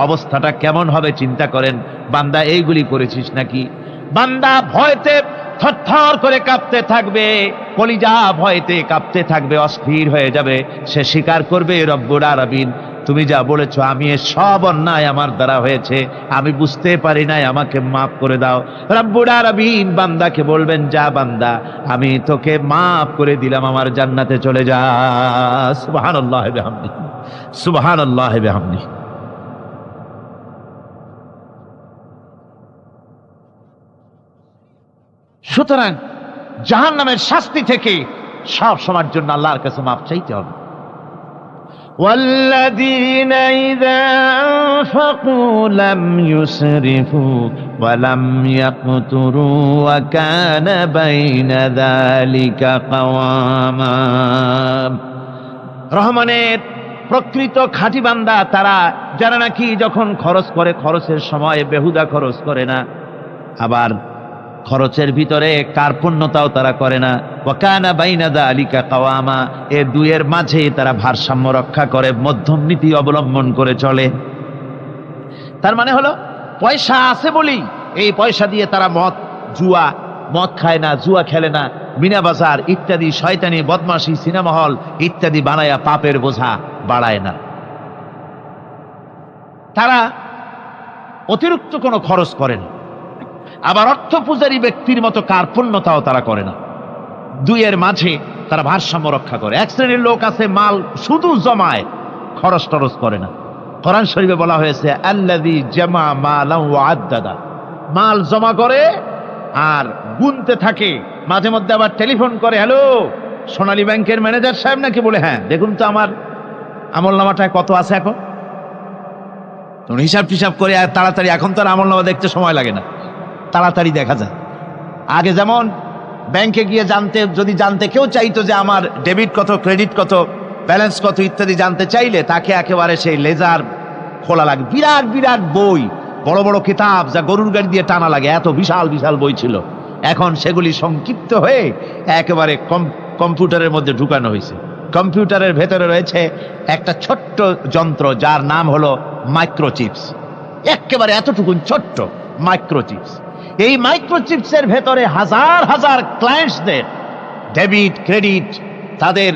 অবস্থাটা কেমন হবে চিন্তা করেন। বান্দা এইগুলি করেছিস নাকি? বান্দা ভয়তে থরথর করে কাঁপতে থাকবে, কলিজা ভয়তে কাঁপতে থাকবে, অস্থির হয়ে যাবে। সে স্বীকার করবে, রব্বুল আলামিন, তুমি যা বলেছো, আমি এর সব অন্যায় আমার দ্বারা হয়েছে, আমি বুঝতে পারি নাই, আমাকে মাফ করে দাও। রব্বুল আলামিন বান্দাকে বলবেন, যা বান্দা, আমি তোকে মাফ করে দিলাম, আমার জান্নাতে চলে যা। সুবহানাল্লাহ ওয়া বিহামদিহি। সুবহানাল্লাহি ওয়া বিহামদিহি। সুতরাং জাহান্নামের শাস্তি থেকে সব সময়ের জন্য আল্লাহর কাছে মাপ চাইতে হবে। والذين إذا أنفقوا لم يسرفوا ولم يقتروا وكان بين ذلك قواما। রহমানের প্রকৃত খাঁটি বান্দা তারা, যারা নাকি যখন খরচ করে খরচের সময় বেহুদা খরচ করে না, আবার খরচের ভিতরে কার্পণ্যতাও তারা করে না। ওয়াকানা বাইনা যালিকা কাওয়ামা, এ দুয়ের মাঝে তারা ভারসাম্য রক্ষা করে, মধ্যম নীতি অবলম্বন করে চলে। তার মানে হলো পয়সা আছে বলেই এই পয়সা দিয়ে তারা মদ খায় না, জুয়া খেলে না, মিনা বাজার ইত্যাদি শয়তানি বদমাশি সিনেমা হল ইত্যাদি বানায়া পাপের বোঝা বাড়ায় না। তারা অতিরিক্ত কোনো খরচ করে না, আবার অর্থ পূজারী ব্যক্তির মতো কার্পণ্যতাও তারা করে না। দুইয়ের মাঝে তারা ভারসাম্য রক্ষা করে। এক শ্রেণীর লোক আছে মাল শুধু জমায়, খরচ টরচ করে না। কোরআন শরীফে বলা হয়েছে আল্লাযী জামা মালান ওয়া আদ্দাদা, মাল জমা করে আর গুনতে থাকে, মাঝে মধ্যে আবার টেলিফোন করে, হ্যালো সোনালী ব্যাংকের ম্যানেজার সাহেব নাকি? বলে হ্যাঁ, দেখুন তো আমার আমলনামাটায় কত আছে এখন। হিসাব টিসাব করে আর তাড়াতাড়ি, এখন তো আর আমলনামা দেখতে সময় লাগে না, তাড়াতাড়ি দেখা যায়। আগে যেমন ব্যাংকে গিয়ে যদি জানতে কেউ চাইতো যে আমার ডেবিট কত, ক্রেডিট কত, ব্যালেন্স কত ইত্যাদি জানতে চাইলে তাকে একেবারে সেই লেজার খোলা লাগে, বিরাট বিরাট বই, বড় বড় কিতাব যা গরুর গাড়ি দিয়ে টানা লাগে, এত বিশাল বিশাল বই ছিল। এখন সেগুলি সংক্ষিপ্ত হয়ে একেবারে কম্পিউটারের মধ্যে ঢুকানো হয়েছে। কম্পিউটারের ভেতরে রয়েছে একটা ছোট্ট যন্ত্র যার নাম হলো মাইক্রোচিপস, একেবারে এতটুকু ছোট্ট মাইক্রোচিপস। এই মাইক্রোচিপসের ভেতরে হাজার হাজার ক্লায়েন্টসদের ডেবিট, ক্রেডিট, তাদের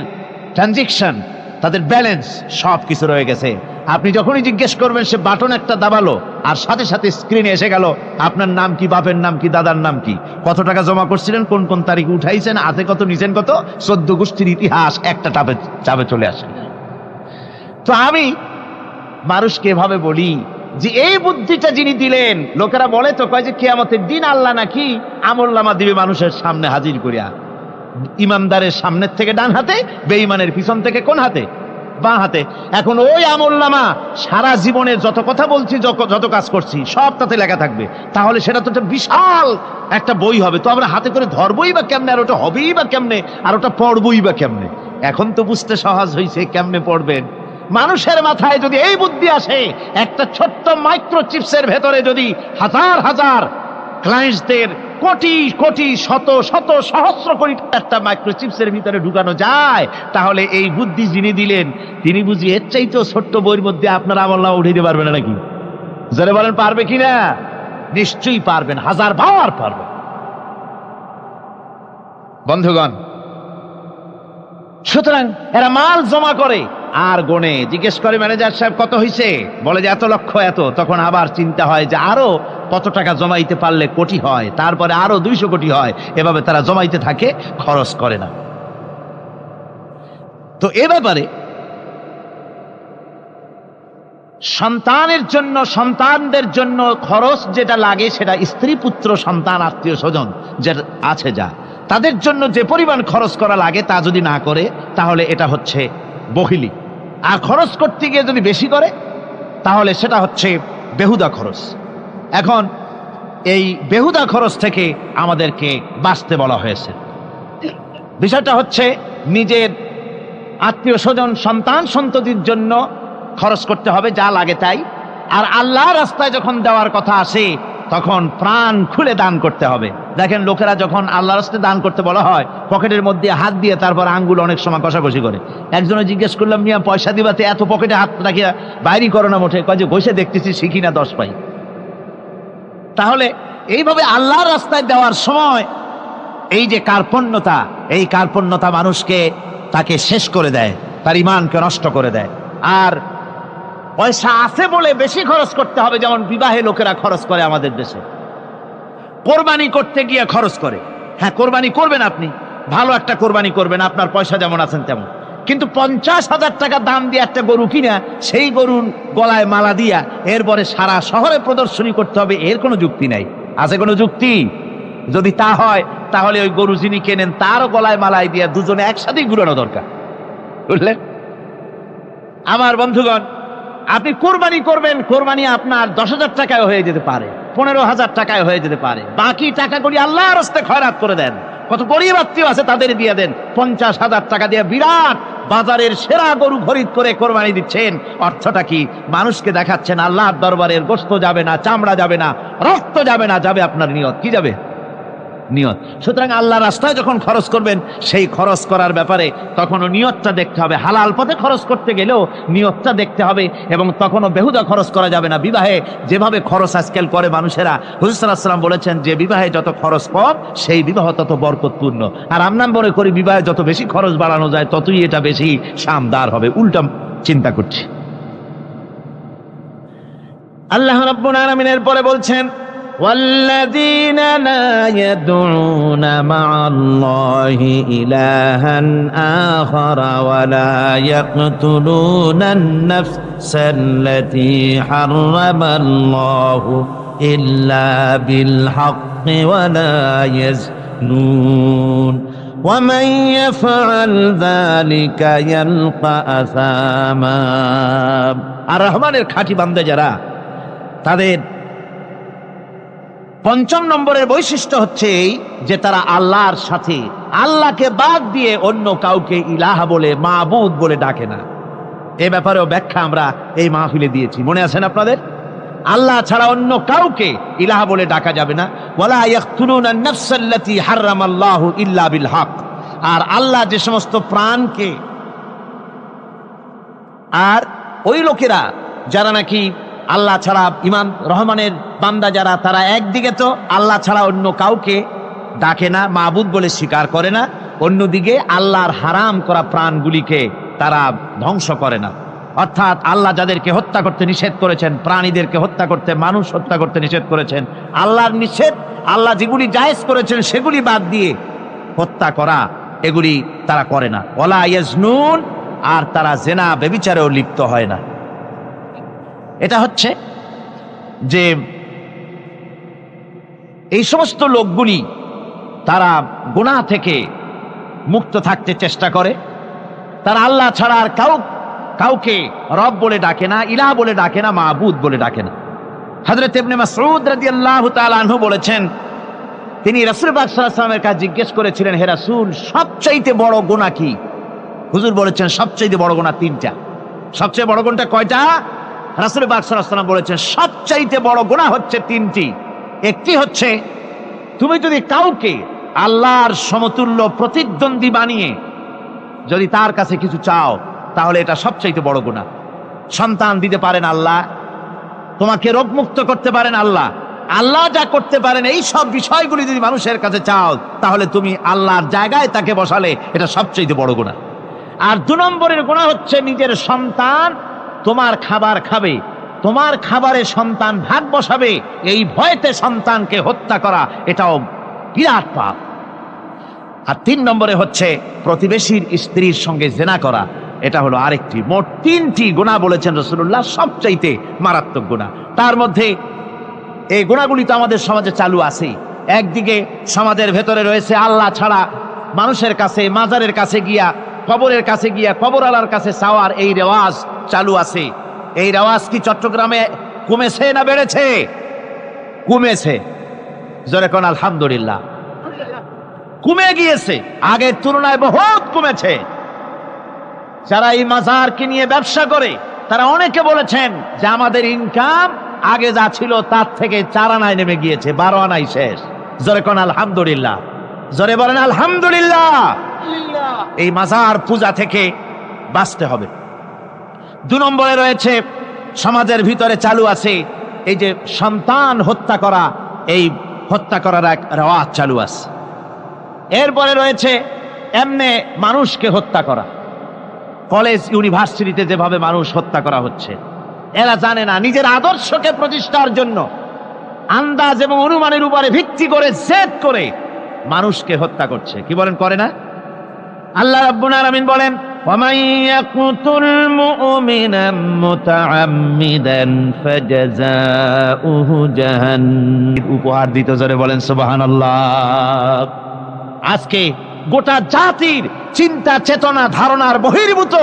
ট্রানজেকশন, তাদের ব্যালেন্স সব কিছু রয়ে গেছে। আপনি যখনই জিজ্ঞেস করবেন, সে বাটন একটা দাবালো আর সাথে সাথে স্ক্রিনে এসে গেল আপনার নাম কি, বাপের নাম কি, দাদার নাম কি, কত টাকা জমা করছিলেন, কোন কোন তারিখে উঠাইছেন, হাতে কত, নিচেন কত, 14 গোষ্ঠীর ইতিহাস একটা চাপে চলে আসে। তো আমি মানুষকে এভাবে বলি যে এই বুদ্ধিটা যিনি দিলেন, লোকেরা বলে তো কয় যে কিয়ামতের দিন আল্লাহ নাকি আমলনামা দিবে মানুষের সামনে হাজির করিয়া, ইমানদারের সামনের থেকে ডান হাতে, বেঈমানের পিছন থেকে কোন হাতে, বাঁ হাতে। এখন ওই আমলনামা সারা জীবনে যত কথা বলছি, যত কাজ করছি সব তাতে লেখা থাকবে। তাহলে সেটা তো একটা বিশাল একটা বই হবে, তো আমরা হাতে করে ধরবই বা কেমনে, আর ওটা হবেই বা কেমনে, আর ওটা পড়বই বা কেমনে। এখন তো বুঝতে সহজ হয়েছে কেমনে পড়বেন। মানুষের মাথায় যদি এই বুদ্ধি আসে, একটা ছোট্ট মাইক্রোচিপসের ভেতরে যদি হাজার হাজার ক্লায়েন্টসদের কোটি কোটি শত শত সহস্র কোটি একটা মাইক্রোচিপসের ভিতরে ঢুকানো যায়, তাহলে এই বুদ্ধি যিনি দিলেন তিনি বুঝি এর চাইতেও ছোট্ট বইয়ের মধ্যে আপনার আমলনামা উঠাইতে পারবেন না নাকি? যারা বলেন পারবে কিনা? নিশ্চয়ই পারবেন, হাজার বার পারবেন। বন্ধুগণ, সুতরাং এরা মাল জমা করে আর গোনে, জিজ্ঞেস করে ম্যানেজার সাহেব কত হয়েছে, বলে যে এত লক্ষ এত, তখন আবার চিন্তা হয় যে আরো কত টাকা জমাইতে পারলে কোটি হয়, তারপরে আরো 200 কোটি হয়, এভাবে তারা জমাইতে থাকে, খরচ করে না। তো এ ব্যাপারে সন্তানদের জন্য খরচ যেটা লাগে, সেটা স্ত্রী, পুত্র, সন্তান, আত্মীয় স্বজন যে আছে, যা তাদের জন্য যে পরিমাণ খরচ করা লাগে তা যদি না করে, তাহলে এটা হচ্ছে বখিলি। আর খরচ করতে গিয়ে যদি বেশি করে, তাহলে সেটা হচ্ছে বেহুদা খরচ। এখন এই বেহুদা খরচ থেকে আমাদেরকে বাঁচতে বলা হয়েছে। বিষয়টা হচ্ছে নিজের আত্মীয় স্বজন, সন্তান সন্ততির জন্য খরচ করতে হবে যা লাগে তাই। আর আল্লাহর রাস্তায় যখন দেওয়ার কথা আসে, তখন প্রাণ খুলে দান করতে হবে। দেখেন, লোকেরা যখন আল্লাহর রাস্তায় দান করতে বলা হয়, পকেটের মধ্যে হাত দিয়ে তারপর আঙ্গুল অনেক সময় কষাকষি করে। একজনে জিজ্ঞেস করলাম, মিয়া পয়সা দিবাতে এত পকেটে হাত রাখিয়া বাইরে করো না মোটে? কয় যে ঘষে দেখতেছি, শিখি না 10 পাই। তাহলে এইভাবে আল্লাহর রাস্তায় দেওয়ার সময় এই যে কার্পণ্যতা, এই কার্পণ্যতা মানুষকে, তাকে শেষ করে দেয়, তার ঈমানকে নষ্ট করে দেয়। আর পয়সা আছে বলে বেশি খরচ করতে হবে, যেমন বিবাহে লোকেরা খরচ করে আমাদের দেশে। কোরবানি করতে গিয়ে খরচ করে। হ্যাঁ, কোরবানি করবেন, আপনি ভালো একটা কোরবানি করবেন, আপনার পয়সা যেমন আছেন তেমন, কিন্তু 50,000 টাকা দাম দিয়ে একটা গরু কিনা সেই গরুর গলায় মালা দিয়া এরপরে সারা শহরে প্রদর্শনী করতে হবে, এর কোনো যুক্তি নাই। আছে কোনো যুক্তি? যদি তা হয় তাহলে ওই গরু যিনি কেনেন তারও গলায় মালায় দিয়া দুজনে একসাথেই ঘুরানো দরকার, বুঝলেন? আমার বন্ধুগণ, আপনি কোরবানি করবেন, কোরবানি আপনার 10,000 টাকায় হয়ে যেতে পারে, 15,000 টাকায় হয়ে যেতে পারে। বাকি টাকাগুলি আল্লাহর রাস্তায় খয়রাত করে দেন। কত গরিব আত্মীয় আছে তাদের দিয়ে দেন। 50,000 টাকা দিয়ে বিরাট বাজারের সেরা গরু খরিদ করে কোরবানি দিচ্ছেন। অর্থটা কি? মানুষকে দেখাচ্ছেন আল্লাহর দরবারের গোশত যাবে না, চামড়া যাবে না, রক্ত যাবে না, যাবে আপনার নিয়ত। কি যাবে? নিয়ত। সুতরাং আল্লাহর রাস্তায় যখন খরচ করবেন, সেই খরচ করার ব্যাপারে তখনও নিয়তটা দেখতে হবে। হালাল পথে খরচ করতে গেলেও নিয়তটা দেখতে হবে, এবং তখনও বেহুদা খরচ করা যাবে না। বিবাহে যেভাবে খরচ আজকাল করে মানুষেরা, হুজুর সাল্লাল্লাহু আলাইহি ওয়াসাল্লাম বলেছেন যে বিবাহে যত খরচ কম সেই বিবাহ তত বরকতপূর্ণ। আর আমরা মনে করি বিবাহে যত বেশি খরচ বাড়ানো যায় ততই এটা বেশি শামদার হবে। উল্টা চিন্তা করছি। আল্লাহ রাব্বুল আলামিন এর পরে বলছেন, والذين لا يدعون مع الله إلها آخر ولا يقتلون النفس التي حرم الله إلا بالحق ولا يزنون ومن يفعل ذلك يلقى أثاما। আর রহমানের খাঁটি বান্দা যারা, তাদের 5 নম্বরের বৈশিষ্ট্য হচ্ছে এই যে তারা আল্লাহর সাথে, আল্লাহকে বাদ দিয়ে অন্য কাউকে ইলাহা বলে, মাবুদ বলে ডাকে না। এ ব্যাপারেও ব্যাখ্যা আমরা এই মাহফিলে দিয়েছি, মনে আছেন আপনাদের? আল্লাহ ছাড়া অন্য কাউকে ইলাহা বলে ডাকা যাবে না। ওয়ালা ইয়াকতুলুনা আন-নাফসাল্লাতী হারামাল্লাহু ইল্লা বিল হক। আর আল্লাহ যে সমস্ত প্রাণকে, আর ওই লোকেরা যারা নাকি আল্লাহ ছাড়া, ইমান রহমানের বান্দা যারা, তারা একদিকে তো আল্লাহ ছাড়া অন্য কাউকে ডাকে না, মাবুদ বলে স্বীকার করে না, অন্যদিকে আল্লাহর হারাম করা প্রাণগুলিকে তারা ধ্বংস করে না। অর্থাৎ আল্লাহ যাদেরকে হত্যা করতে নিষেধ করেছেন, প্রাণীদেরকে হত্যা করতে, মানুষ হত্যা করতে নিষেধ করেছেন, আল্লাহর নিষেধ, আল্লাহ যেগুলি জায়েজ করেছেন সেগুলি বাদ দিয়ে হত্যা করা, এগুলি তারা করে না। ওয়ালা ইয়াজনুন, আর তারা জেনা ব্যভিচারেও লিপ্ত হয় না। এটা হচ্ছে যে এই সমস্ত লোকগুলি তারা গুনাহ থেকে মুক্ত থাকতে চেষ্টা করে। তারা আল্লাহ ছাড়া আর কাউকে রব বলে ডাকে না, ইলাহ বলে ডাকে না, মাবুদ বলে ডাকে না। হযরত ইবনে মাসউদ রাদিয়াল্লাহু তাআলা আনহু বলেছেন, তিনি রাসূল পাক সাল্লাল্লাহু আলাইহি ওয়াসাল্লামের কাছে জিজ্ঞেস করেছিলেন, হে রাসূল, সবচাইতে বড় গুনাহ কি? হুজুর বলেছেন সবচাইতে বড় গুনাহ 3টা। সবচেয়ে বড় গুনাহটা কয়টা? রাসূল পাক সাল্লাল্লাহু আলাইহি ওয়াসাল্লাম বলেছেন সবচাইতে বড় গুনাহ হচ্ছে 3টি। একটি হচ্ছে, তুমি যদি কাউকে আল্লাহর সমতুল্য প্রতিদ্বন্দ্বী বানিয়ে যদি তার কাছে কিছু চাও, তাহলে এটা সবচাইতে বড় গুনাহ। সন্তান দিতে পারেন আল্লাহ, তোমাকে রোগমুক্ত করতে পারেন আল্লাহ, আল্লাহ যা করতে পারেন এই সব বিষয়গুলি যদি মানুষের কাছে চাও, তাহলে তুমি আল্লাহর জায়গায় তাকে বসালে, এটা সবচাইতে বড় গুনাহ। আর 2 নম্বরের গুনাহ হচ্ছে, নিজের সন্তান তোমার খাবার খাবে, তোমার খাবারে সন্তান ভাগ বসাবে, এই ভয়তে সন্তানকে হত্যা করা, এটাও বিরাট পাপ। আর 3 নম্বরে হচ্ছে প্রতিবেশীর স্ত্রীর সঙ্গে জেনা করা, এটা হলো আরেকটি। মোট 3টি গুনাহ বলেছেন রাসূলুল্লাহ, সবচাইতে মারাত্মক গুনাহ। তার মধ্যে এই গুনাহগুলি তো আমাদের সমাজে চালু আছে। একদিকে সমাজের ভেতরে রয়েছে আল্লাহ ছাড়া মানুষের কাছে, মাজারের কাছে গিয়া, কবরের কাছে গিয়া, কবরওয়ালার কাছে চাওয়ার এই রেওয়াজ চালু আছে। এই রেওয়াজ কি চট্টগ্রামে কমেছে না বেড়েছে? কমেছে। জোরে কোন আলহামদুলিল্লাহ। কমে গিয়েছে, আগের তুলনায় বহুত কমেছে। যারা এই মাজারকে নিয়ে ব্যবসা করে, তারা অনেকে বলেছেন যে আমাদের ইনকাম আগে যা ছিল তার থেকে 4 আনায় নেমে গিয়েছে, 12 আনাই শেষ। জোরে কোন আলহামদুলিল্লাহ। জোরে বলেন আলহামদুলিল্লাহ। এই মাজার পূজা থেকে বাঁচতে হবে। 2 নম্বরে রয়েছে, সমাজের ভিতরে চালু আছে এই যে সন্তান হত্যা করা, এই হত্যা করার এক রেওয়াজ চালু আছে। এরপরে রয়েছে এমনে মানুষকে হত্যা করা। কলেজ ইউনিভার্সিটিতে যেভাবে মানুষ হত্যা করা হচ্ছে, এরা জানে না নিজের আদর্শকে প্রতিষ্ঠার জন্য আন্দাজ এবং অনুমানের উপরে ভিত্তি করে জেদ করে মানুষকে হত্যা করছে। কি বলেন, করে না? আল্লাহ রাব্বুল আলামিন বলেন, ومن يقتل مؤمنا متعمدا فجزاؤه جهنم উপহার দিতে জোরে বলেন সুবহানাল্লাহ। আজকে গোটা জাতির চিন্তা চেতনা ধারণার বহির্ভূত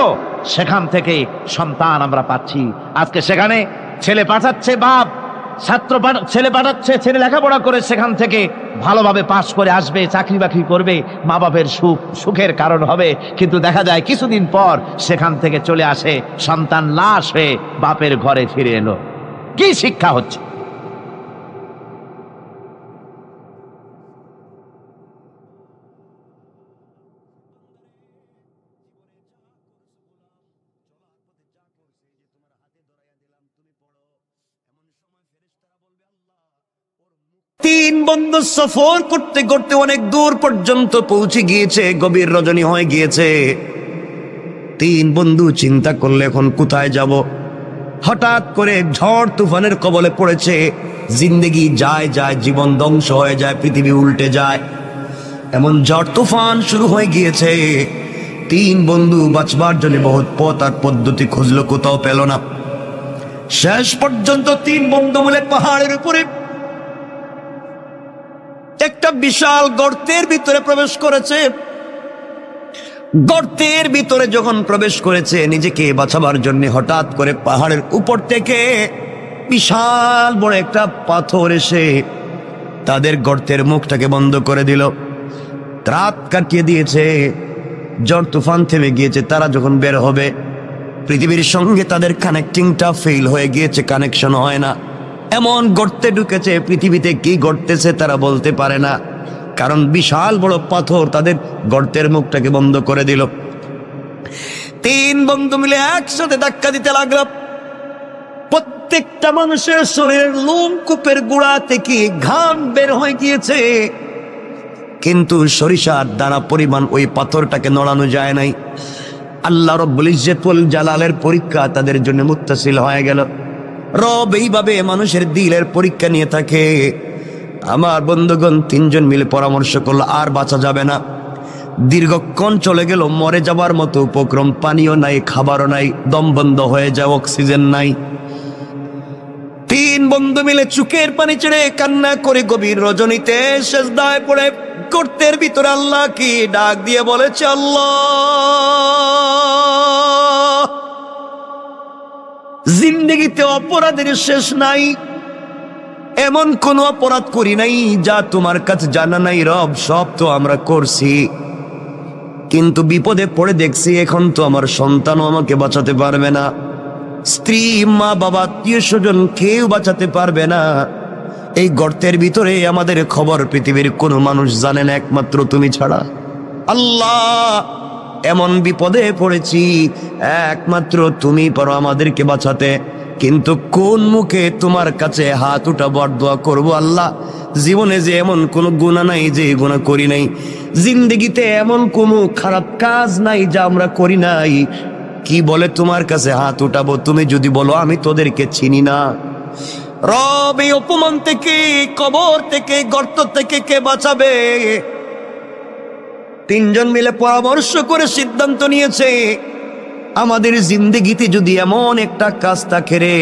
সেখান থেকে সন্তান আমরা পাচ্ছি। আজকে সেখানে ছেলে পাঠাচ্ছে বাপ, ছেলে পাঠাচ্ছে, ছেলে লেখাপড়া করে সেখান থেকে ভালোভাবে পাশ করে আসবে, চাকরি বাকরি করবে, মা বাপের সুখের কারণ হবে। কিন্তু দেখা যায় কিছুদিন পর সেখান থেকে চলে আসে সন্তান লাশ হয়ে বাপের ঘরে ফিরে এলো। কি শিক্ষা হচ্ছে? তিন বন্ধু সফর করতে করতে অনেক দূর পর্যন্ত পৌঁছে গিয়েছে, গভীর রজনী হয়ে গিয়েছে। তিন বন্ধু চিন্তা করলে এখন কোথায় যাব। হঠাৎ করে ঝড় তুফানের কবলে পড়েছে। জিন্দেগি যায় যায়, জীবন ধ্বংস হয়ে যায়, পৃথিবী উল্টে যায়, এমন ঝড় তুফান শুরু হয়ে গিয়েছে। তিন বন্ধু বাঁচবার জন্য বহুত পথ আর পদ্ধতি খুঁজলো, কোথাও পেল না। শেষ পর্যন্ত তিন বন্ধু মিলে পাহাড়ের উপরে একটা বিশাল গর্তের ভিতরে প্রবেশ করেছে। গর্তের ভিতরে যখন প্রবেশ করেছে নিজেকে বাঁচাবার জন্য, হঠাৎ করে পাহাড়ের উপর থেকে বিশাল বড় একটা পাথর এসে তাদের গর্তের মুখটাকে বন্ধ করে দিল, রাত কাটিয়ে দিয়েছে। ঝড় তুফান থেমে গিয়েছে। তারা যখন বের হবে, পৃথিবীর সঙ্গে তাদের কানেক্টিংটা ফেল হয়ে গিয়েছে, কানেকশন হয় না। এমন গর্তে ঢুকেছে, পৃথিবীতে কি ঘটতেছে তারা বলতে পারে না, কারণ বিশাল বড় পাথর তাদের গর্তের মুখটাকে বন্ধ করে দিল। তিন বন্ধু মিলে একসাথে ধাক্কা দিতে লাগলো। প্রত্যেকটা মানুষের শরীরের লোমকূপের গোড়া থেকে ঘাম বের হয়ে গিয়েছে, কিন্তু সরিষার দানা পরিমাণ ওই পাথরটাকে নড়ানো যায় নাই। আল্লাহ রব্বুল ইজ্জতুল জালালের পরীক্ষা তাদের জন্য মুত্তাসিল হয়ে গেল। রব এইভাবে মানুষের দিলের পরীক্ষা নিয়ে থাকে। আমার বন্ধুগণ তিনজন মিলে পরামর্শ করলো, আর বাঁচা যাবে না। দীর্ঘক্ষণ চলে গেল, মরে যাবার মতো উপক্রম, পানিও নাই, খাবারও নাই, দম বন্ধ হয়ে যায়, অক্সিজেন নাই। তিন বন্ধু মিলে চোখের পানি ছেড়ে কান্না করে গভীর রজনীতে সেজদায় পড়ে গর্তের ভিতরে আল্লাহ কি ডাক দিয়ে বলেছে, আল্লাহ, জিন্দেগিতে অপরাধের শেষ নাই, এমন কোন অপরাধ করি নাই যা তোমার কাছে জানা নাই। রব, সব তো আমরা করছি, কিন্তু বিপদে পড়ে দেখছি এখন তো আমার সন্তানও আমাকে বাঁচাতে পারবে না, স্ত্রী, মা, বাবা, আত্মীয় স্বজন কেউ বাঁচাতে পারবে না। এই গর্তের ভিতরে আমাদের খবর পৃথিবীর কোনো মানুষ জানে না, একমাত্র তুমি ছাড়া। আল্লাহ, এমন বিপদে পড়েছি, একমাত্র তুমি পারো আমাদেরকে বাঁচাতে, কিন্তু কোন মুখে তোমার কাছে হাত উঠাবো আর দোয়া করবো? আল্লাহ, জীবনে যে এমন কোনো গুনাহ নাই যে গুনাহ করি নাই, জিন্দেগিতে এমন কোনো খারাপ কাজ নাই যা আমরা করি নাই, কি বলে তোমার কাছে হাত উঠাবো? তুমি যদি বলো আমি তোদেরকে চিনি না। রব, এই অপমান থেকে, কবর থেকে, গর্ত থেকে কে বাঁচাবে? তিনজন মিলে পরামর্শ করে সিদ্ধান্ত নিয়েছে, আমাদের জিন্দেগিতে যদি এমন একটা কাজ থাকে রে,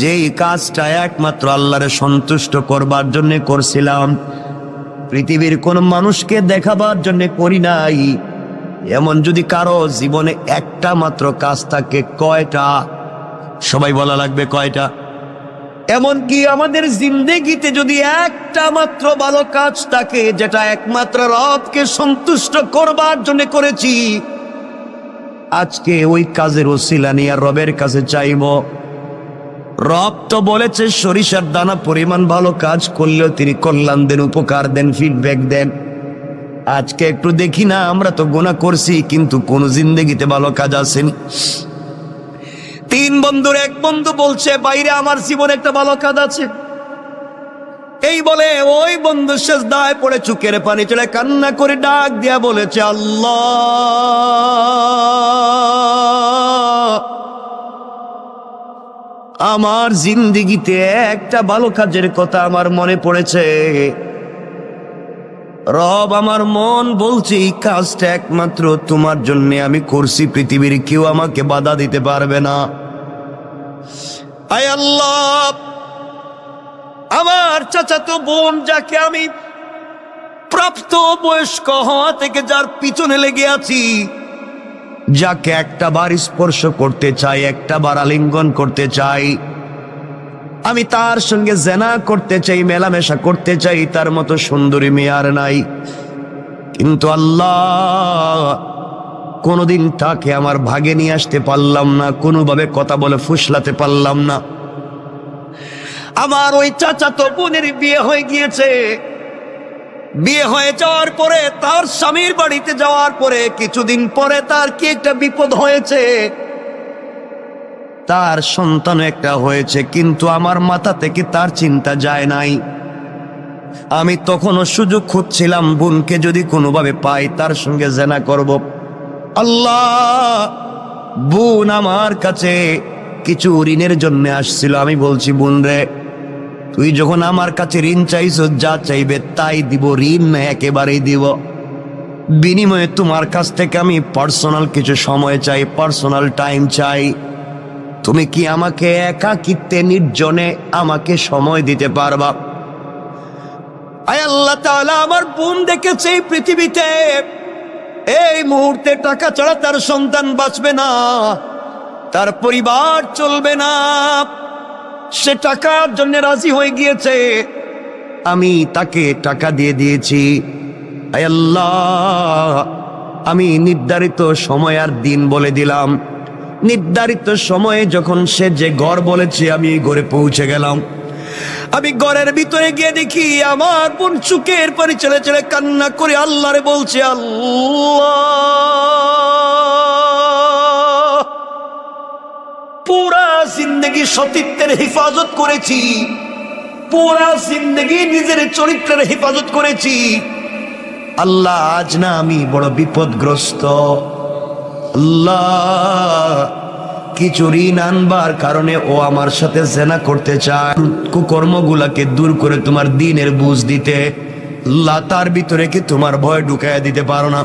যেই কাজটা একমাত্র আল্লাহরে সন্তুষ্ট করবার জন্য করছিলাম, পৃথিবীর কোন মানুষকে দেখাবার জন্য করি নাই, এমন যদি কারো জীবনে একটা মাত্র কাজ থাকে, কয়টা? সবাই বলা লাগবে কয়টা? এমনকি আমাদের জিন্দেগিতে যদি একটা মাত্র ভালো কাজ থাকে যেটা একমাত্র রবকে সন্তুষ্ট করবার জন্য করেছি, আজকে ওই কাজের ওসিলা নিয়ে রবের কাছে চাইব। রব তো বলেছে সরিষার দানা পরিমাণ ভালো কাজ করলেও তিনি কল্যাণ দেন, উপকার দেন, ফিডব্যাক দেন। আজকে একটু দেখি না, আমরা তো গুনাহ করছি কিন্তু কোন জিন্দেগিতে ভালো কাজ আসেনি। তিন বন্ধুর এক বন্ধু বলছে, বাইরে আমার জীবনে একটা ভালো কাজ আছে। এই বলে ওই বন্ধু সেজদায় পড়ে চোখের পানি চলে কান্না করে ডাক দিয়া বলেছে, আল্লাহ, আমার জিন্দেগিতে একটা ভালো কাজের কথা আমার মনে পড়েছে। রব, আমার মন বলছে এই কাজটা একমাত্র তোমার জন্য আমি করছি, পৃথিবীর কেউ আমাকে বাধা দিতে পারবে না। আয় আল্লাহ, আমার চাচাতো বোন যাকে আমি প্রাপ্ত বয়স্ক হওয়া থেকে যার পিছনে লেগে আছি, যাকে একটা বার স্পর্শ করতে চাই, একটা বার আলিঙ্গন করতে চাই, আমি তার সঙ্গে জেনা করতে চাই, মেলামেশা করতে চাই, তার মতো সুন্দরী মেয়ে আর নাই। কিন্তু আল্লাহ, কোনোদিন তাকে আমার ভাগে নিয়ে আসতে পারলাম না, কোনোভাবে কথা বলে ফুসলাতে পারলাম না। আমার ওই চাচাতো বোনের বিয়ে হয়ে গিয়েছে। বিয়ে হয়ে যাওয়ার পরে, তার স্বামীর বাড়িতে যাওয়ার পরে কিছুদিন পরে তার কি একটা বিপদ হয়েছে, তার সন্তান একটা হয়েছে, কিন্তু আমার মাথা থেকে তার চিন্তা যায় নাই। আমি তখনও সুযোগ খুঁজছিলাম, বোনকে যদি কোনোভাবে পাই তার সঙ্গে জেনা করব। আল্লাহ, বোন আমার কাছে কিছু ঋণের জন্য আসছিল। আমি বলছি, বোন রে, তুই যখন আমার কাছে ঋণ চাইছ, যা চাইবে তাই দিব, ঋণ না একেবারেই দিব। বিনিময়ে তোমার কাছ থেকে আমি পার্সোনাল কিছু সময় চাই, পার্সোনাল টাইম চাই। তুমি কি আমাকে একাকিত্বে নির্জনে আমাকে সময় দিতে পারবা? আয় আল্লাহ তাআলা, আমার বোন দেখেছে এই পৃথিবীতে এই মুহূর্তে টাকা ছাড়া তার সন্তান বাঁচবে না, তার পরিবার চলবে না। সে টাকার জন্য রাজি হয়ে গিয়েছে, আমি তাকে টাকা দিয়ে দিয়েছি। আয় আল্লাহ, আমি নির্ধারিত সময় আর দিন বলে দিলাম। নির্ধারিত সময়ে যখন সে যে ঘর বলেছে, আমি ঘরে পৌঁছে গেলাম। আমি ঘরের ভিতরে গিয়ে দেখি আমার বোন চুকের পানি ছেড়ে ছেড়ে কান্না করে আল্লাহরে বলছে, আল্লাহ, পুরা জিন্দগি সতীত্বের হেফাজত করেছি, পুরা জিন্দগি নিজের চরিত্রের হেফাজত করেছি। আল্লাহ, আজ না আমি বড় বিপদগ্রস্ত। আল্লাহ, কিছু ঋণ আনবার কারণে ও আমার সাথে জেনা করতে চায়, কুকর্মগুলাকে দূর করে তোমার দ্বীনের বুঝ দিতে। আল্লাহ, তার ভিতরে কি তোমার ভয় ঢুকাইয়া দিতে পারো না?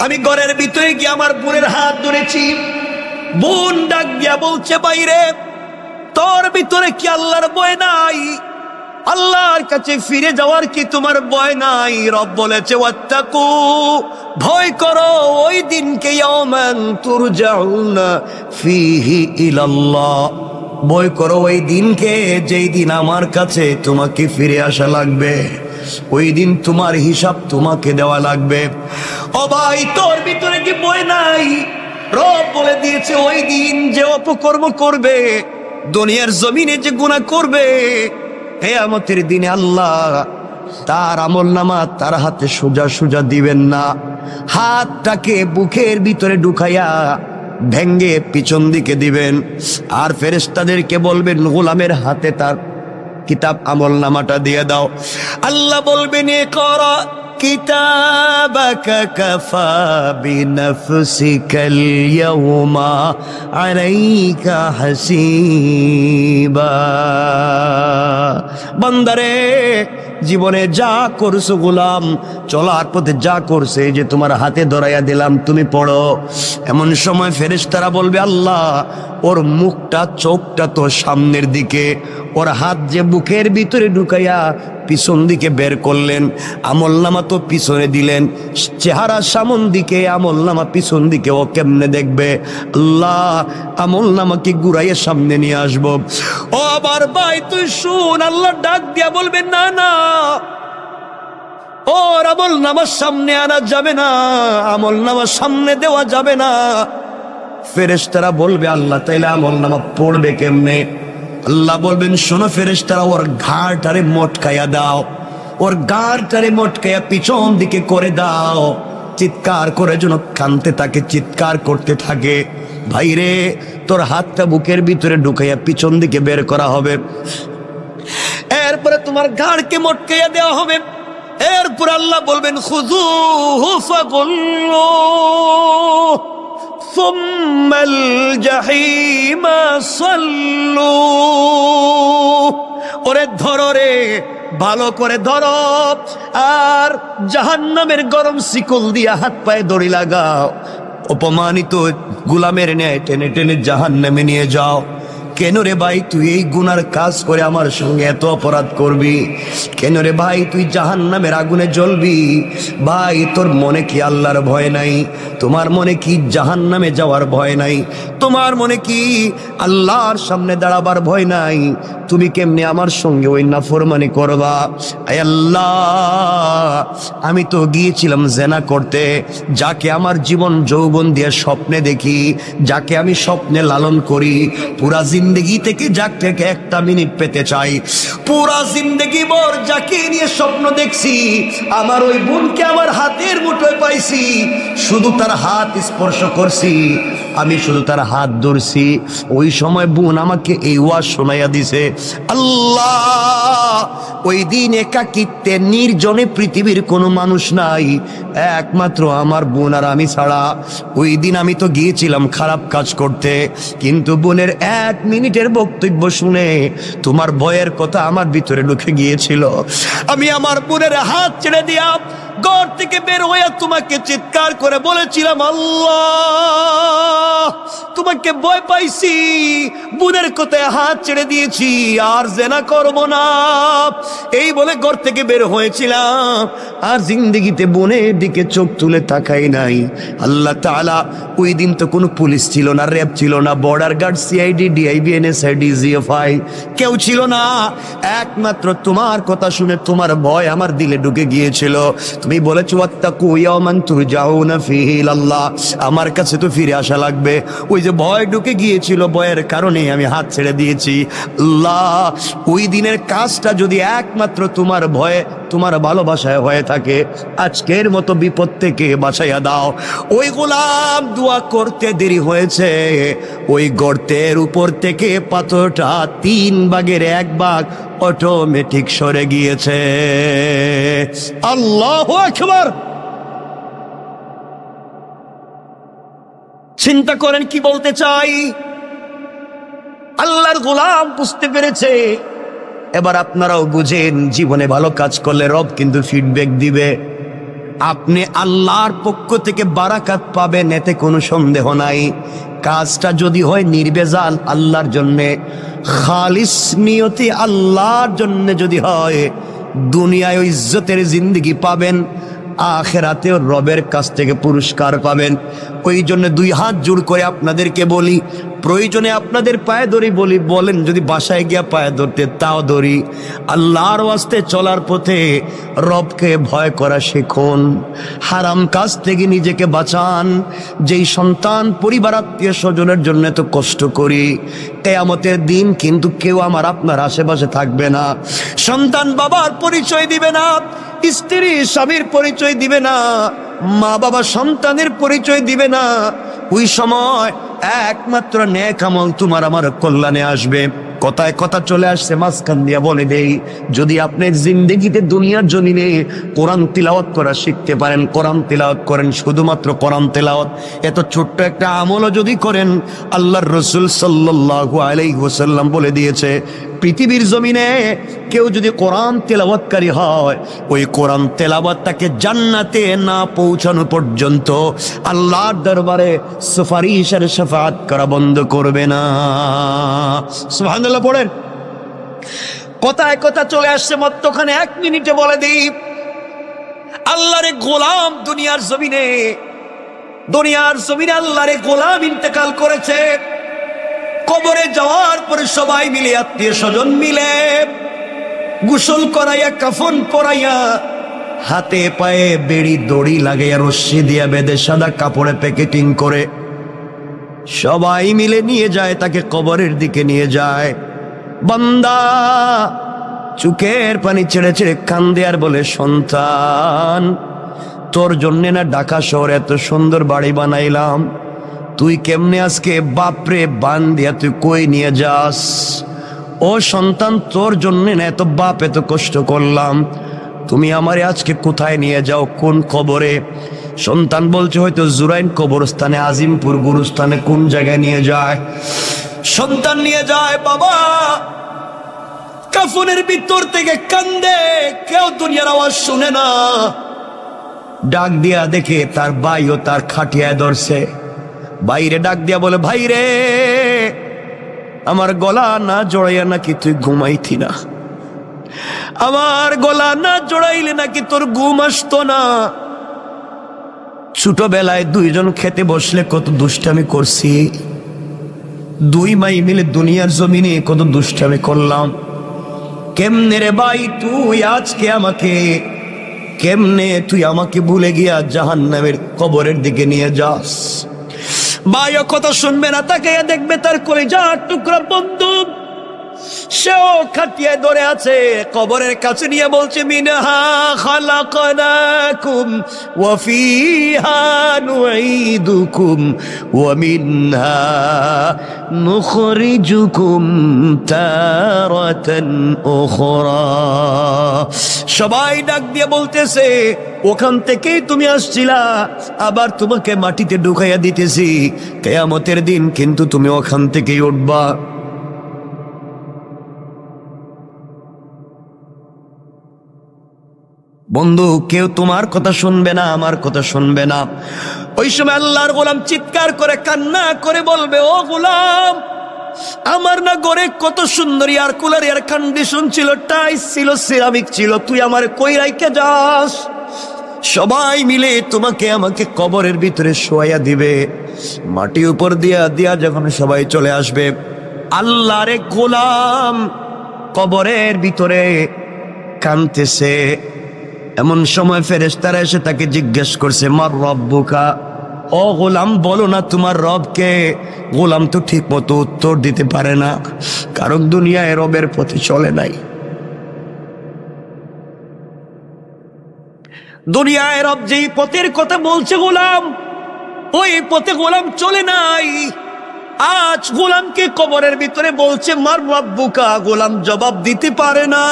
আমি ঘরের ভিতরে গিয়ে আমার বোনের হাত ধরেছি। বোন ডাক দিয়া বলছে, বাইরে, তোর ভিতরে কি আল্লাহর ভয় নাই? আল্লাহর কাছে ফিরে যাওয়ার কি তোমার ভয় নাই? রব বলেছে, ওয়াত্তাকু, ভয় করো ওই দিনকে, ইয়াওমান তুরজাউনা ফীহি ইলাল্লাহ, ভয় করো ওই দিনকে যেই দিন আমার কাছে তোমাকে ফিরে আসা লাগবে, ওই দিন তোমার হিসাব তোমাকে দেওয়া লাগবে। ও ভাই, তোর ভিতরে কি ভয় নাই? রব বলে দিয়েছে, ওই দিন যে অপকর্ম করবে, দুনিয়ার জমিনে যে গুনাহ করবে, কিয়ামতের দিনে আল্লাহ তার আমলনামা তার হাতে সোজা সোজা দিবেন না। হাতটাকে বুকের ভিতরে ঢুকাইয়া ভেঙ্গে পিছন দিকে দিবেন, আর ফেরেশতাদেরকে বলবেন, গোলামের হাতে তার কিতাব আমলনামাটা দিয়ে দাও। আল্লাহ বলবেন, ইকরা কিতাবাকা কাফা বিনাফসিকাল ইয়াওমা আলাইকা হাসিবা। বান্দারে, জীবনে যা করছো গোলাম, চলার পথে যা করছে, যে তোমার হাতে ধরাইয়া দিলাম, তুমি পড়ো। এমন সময় ফেরেশতারা বলবে, আল্লাহ, ওর মুখটা, চোখটা তো সামনের দিকে, ওর হাত যে বুকের ভিতরে ঢুকাইয়া পিছন দিকে বের করলেন, আমলনামা তো পিছনে দিলেন, চেহারা সামন দিকে, আমলনামা পিছন দিকে, ও কেমনে দেখবে? আল্লাহ, আমলনামাকে ঘুরাইয়া সামনে নিয়ে আসবো। ও আবার ভাই, তুই শুন, আল্লাহ ডাক দিয়া বলবেন, না না, ওর আমলনামা সামনে আনা যাবে না, আমলনামা সামনে দেওয়া যাবে না। ফেরেশতারা বলবে, আল্লাহ, তাইলে আমলনামা পড়বে কেমনে? আল্লাহ বলবেন, শোনো ফেরেশতারা, ওর ঘাড়টারে মটকাইয়া দাও, ওর ঘাড়টারে মটকাইয়া পিছন দিকে করে দাও, চিৎকার করে যেন কানতে থাকে, চিৎকার করতে থাকে। ভাইরে, তোর হাতটা বুকের ভিতরে ঢুকাইয়া পিছন দিকে বের করা হবে, এরপরে তোমার ঘাড়কে মটকাইয়া দেওয়া হবে। এরপর আল্লাহ বলবেন, খুযূহু ফাগুল্লুহু সুম্মাল জাহিমা সাল্লু। ওরে ধরো রে, ভালো করে ধরো আর জাহান্নামের গরম শিকল দিয়া হাত পায়ে দড়ি লাগাও, অপমানিত গোলামের ন্যায় টেনে টেনে জাহান্নামে নিয়ে যাও। কেন রে ভাই তুই এই গুনার কাজ করে আমার সঙ্গে এত অপরাধ করবি? কেন রে ভাই তুই জাহান্নামের আগুনে জ্বলবি? ভাই তোর মনে কি আল্লাহর ভয় নাই? তোমার মনে কি জাহান্নামে যাওয়ার ভয় নাই? তোমার মনে কি আল্লাহর সামনে দাঁড়াবার ভয় নাই? তুমি কেমনে আমার সঙ্গে ওই নাফরমানি করবা? আয় আল্লাহ, আমি তো গিয়েছিলাম জেনা করতে, যাকে আমার জীবন যৌবন দিয়ে স্বপ্নে দেখি, যাকে আমি স্বপ্নে লালন করি, পুরা জিন্দগি থেকে যাকে একটা মিনিট পেতে চাই, পুরা জিন্দগি ভর যাকে নিয়ে স্বপ্ন দেখছি, আমার ওই বোনকে আমার হাতের মুঠোয় পাইছি, শুধু তার হাত স্পর্শ করছি, আমি শুধু তার হাত ধরছি। ওই সময় বোন আমাকে এই ওয়াজ শোনাইয়া দিছে, আল্লাহ ওই দিন একাকিত্বে নির্জনে পৃথিবীর কোনো মানুষ নাই, একমাত্র আমার বোন আর আমি ছাড়া। ওই দিন আমি তো গিয়েছিলাম খারাপ কাজ করতে, কিন্তু বোনের 1 মিনিটের বক্তব্য শুনে তোমার ভয়ের কথা আমার ভিতরে ঢুকে গিয়েছিল। আমি আমার বোনের হাত ছেড়ে দিয়া ঘর থেকে বের হইয়া তোমাকে চিৎকার করে বলেছিলাম, আল্লাহ তোমাকে ভয় পাইছি, বোনের কথায় হাত ছেড়ে দিয়েছি, আর জেনা করব না, এই বলে ঘর থেকে বের হয়েছিলাম, আর জিন্দগিতে বোনের দিকে চোখ তুলে তাকাই নাই। আল্লাহ তাআলা ওই দিন তো কোনো পুলিশ ছিল না, র্যাব ছিল না, border guard, CID, DIB, NSI, DGFI কেউ ছিল না, একমাত্র তোমার কথা শুনে তোমার ভয় আমার দিলে ঢুকে গিয়েছিল। তুমি বলেছো ওয়াত্তাকু ইয়াওমান তুরজাউনা ফীহি ইলাল্লাহ, আমার কাছে তো ফিরে আসা লাগবে। ওই যে ভয় ঢুকে গিয়েছিল, ভয়ের কারণে আমি হাত ছেড়ে দিয়েছি। আল্লাহ ওই দিনের কাজটা যদি একমাত্র তোমার ভয়ে, তোমার ভালোবাসায় হয়ে থাকে, আজকের মতো বিপদ থেকে বাঁচাইয়া দাও। ওই গোলাম দোয়া করতে দেরি হয়েছে, ওই গর্তের উপর থেকে পাথরটা 3 ভাগের 1 ভাগ অটোমেটিক সরে গিয়েছে। আল্লাহু আকবার। চিন্তা করেন কি বলতে চাই। আল্লাহর গোলাম বুঝতে পেরেছে। এবার আপনারাও বুঝেন, জীবনে ভালো কাজ করলে রব কিন্তু ফিডব্যাক দিবে। আপনি আল্লাহর পক্ষ থেকে বারাকাত পাবেন, এতে কোনো সন্দেহ নাই। কাজটা যদি হয় নির্বেজাল আল্লাহর জন্যে, খালিস নিয়তি আল্লাহর জন্য যদি হয়, দুনিয়ায় ইজ্জতের জিন্দেগি পাবেন, আখিরাতেও রবের কাছ থেকে পুরস্কার পাবেন। ওই জন্য 2 হাত জোড় করে আপনাদেরকে বলি, প্রয়োজনে আপনাদের পায়ে ধরি বলি, বলেন যদি বাসায় গিয়া পায়ে ধরতে তাও ধরি। আল্লাহর ওয়াস্তে চলার পথে রবকে ভয় করা শিখুন, হারাম কাজ থেকে নিজেকে বাঁচান। যেই সন্তান পরিবার আত্মীয় স্বজনের জন্য তো কষ্ট করি, কিয়ামতের দিন কিন্তু কেউ আমার আপনার আশেপাশে থাকবে না। সন্তান বাবার পরিচয় দিবে না, স্ত্রী স্বামীর পরিচয় দিবে না, মা বাবা সন্তানের পরিচয় দিবে না। ওই সময় একমাত্র নেক আমল তোমার আমার কল্যাণে আসবে। কথায় কথা চলে আসছে, মাঝখান দিয়া বলে দেই, যদি আপনি জিন্দেগিতে দুনিয়ার জমিনে কোরআন তিলাওয়াত করা শিখতে পারেন, কোরআন তিলাওয়াত করেন, শুধুমাত্র কোরআন তিলাওয়াত, এত ছোট্ট একটা আমলও যদি করেন, আল্লাহর রাসূল সাল্লাল্লাহু আলাইহি ওয়াসাল্লাম বলে দিয়েছে, পৃথিবীর জমিনে কেউ যদি কোরআন তেলাওয়াতকারী হয়, ওই কোরআন তেলাওয়াত তাকে জান্নাতে না পৌঁছানো পর্যন্ত আল্লাহর দরবারে সুপারিশের শাফাআত করা বন্ধ করবে না। সুবহানাল্লাহ পড়েন। কথায় কথা চলে আসছে, মধ্যখানে 1 মিনিটে বলে দিই, আল্লাহর গোলাম দুনিয়ার জমিনে আল্লাহর গোলাম ইন্তেকাল করেছে। কবরে যাওয়ার পরে সবাই মিলে, আত্মীয় স্বজন মিলে গোসল করাইয়া, কাফন পরাইয়া, হাতে পায়ে বেড়ি দড়ি লাগাইয়া, রশ্মি দিয়া বেঁধে সাদা কাপড়ে প্যাকেটিং করে সবাই মিলে নিয়ে যায়, তাকে কবরের দিকে নিয়ে যায়। বান্দা চোখের পানি ছেড়ে ছেড়ে কান্দে আর বলে, সন্তান তোর জন্য না ঢাকা শহরে এত সুন্দর বাড়ি বানাইলাম, তুই কেমনে আজকে বাপরে বান দিয়া তুই কই নিয়ে যাস? ও সন্তান, তোর জন্য না এত বাপ এত কষ্ট করলাম, তুমি আমারে আজকে কোথায় নিয়ে যাও, কোন কবরে? সন্তান বলছে, হয়তো জুরাইন কবরস্থানে, আজিমপুর গুরুস্থানে, কোন জায়গায় নিয়ে যায়? সন্তান নিয়ে যায়, বাবা কাফনের ভিতর থেকে কান্দে, কেউ দুনিয়ার আওয়াজ শুনে না। ডাক দিয়া দেখে তার ভাইও তার খাটিয়ায় ধরছে। বাইরে ডাক দিয়া বলে, ভাই রে, আমার গলা না জড়াইয়া নাকি তুই ঘুমাইতি না? আমার গলা না জড়াইলে নাকি তোর ঘুম আসতো না? ছোটবেলায় দুইজন খেতে বসলে কত দুষ্টামি করছি, দুই ভাই মিলে দুনিয়ার জমিনে কত দুষ্টামি করলাম। কেমনে রে ভাই তুই আজকে আমাকে, কেমনে তুই আমাকে ভুলে গিয়া জাহান্নামের কবরের দিকে নিয়ে যাস? ভাইও কথা শুনবে না, তাকে দেখবে তার কলিজার টুকরা বন্ধু সেও খাটিয়ায় ধরে আছে, কবরের কাছে নিয়ে বলছে, মিনহা খালাকনাকুম ওয়া ফিহা নুঈদুকুম ওয়া মিনহা নুখরিজুকুম তারাতান উখরা। সবাই ডাক দিয়ে বলতেছে, ওখান থেকেই তুমি আসছিলা, আবার তোমাকে মাটিতে ঢুকাইয়া দিতেছি, কিয়ামতের দিন কিন্তু তুমি ওখান থেকেই উঠবা। বন্ধু, কেউ তোমার কথা শুনবে না, আমার কথা শুনবে না। ওই সময় আল্লাহর গোলাম চিৎকার করে কান্না করে বলবে, ও গোলাম, আমার না ঘরে কত সুন্দর এয়ার কুলার, এয়ার কন্ডিশন ছিল, টাইলস ছিল, সিরামিক ছিল, তুই আমার কই রাইখা যাস? সবাই মিলে তোমাকে আমাকে কবরের ভিতরে শোয়াইয়া দিবে, মাটি উপর দিয়া দিয়া যখন সবাই চলে আসবে, আল্লাহরে গোলাম কবরের ভিতরে কাঁদতেছে। এমন সময় ফেরেশতারা এসে তাকে জিজ্ঞেস করছে, মার রব্বুকা, ও গোলাম বলো না তোমার রবকে। গোলাম তো ঠিক মতো উত্তর দিতে পারে না, কারণ দুনিয়ায় রবের পথে চলে নাই। দুনিয়ায় রব যেই পথের কথা বলছে গোলাম, ওই পথে গোলাম চলে নাই। আজ গোলামকে কবরের ভিতরে বলছে মার রব্বুকা, গোলাম জবাব দিতে পারে না।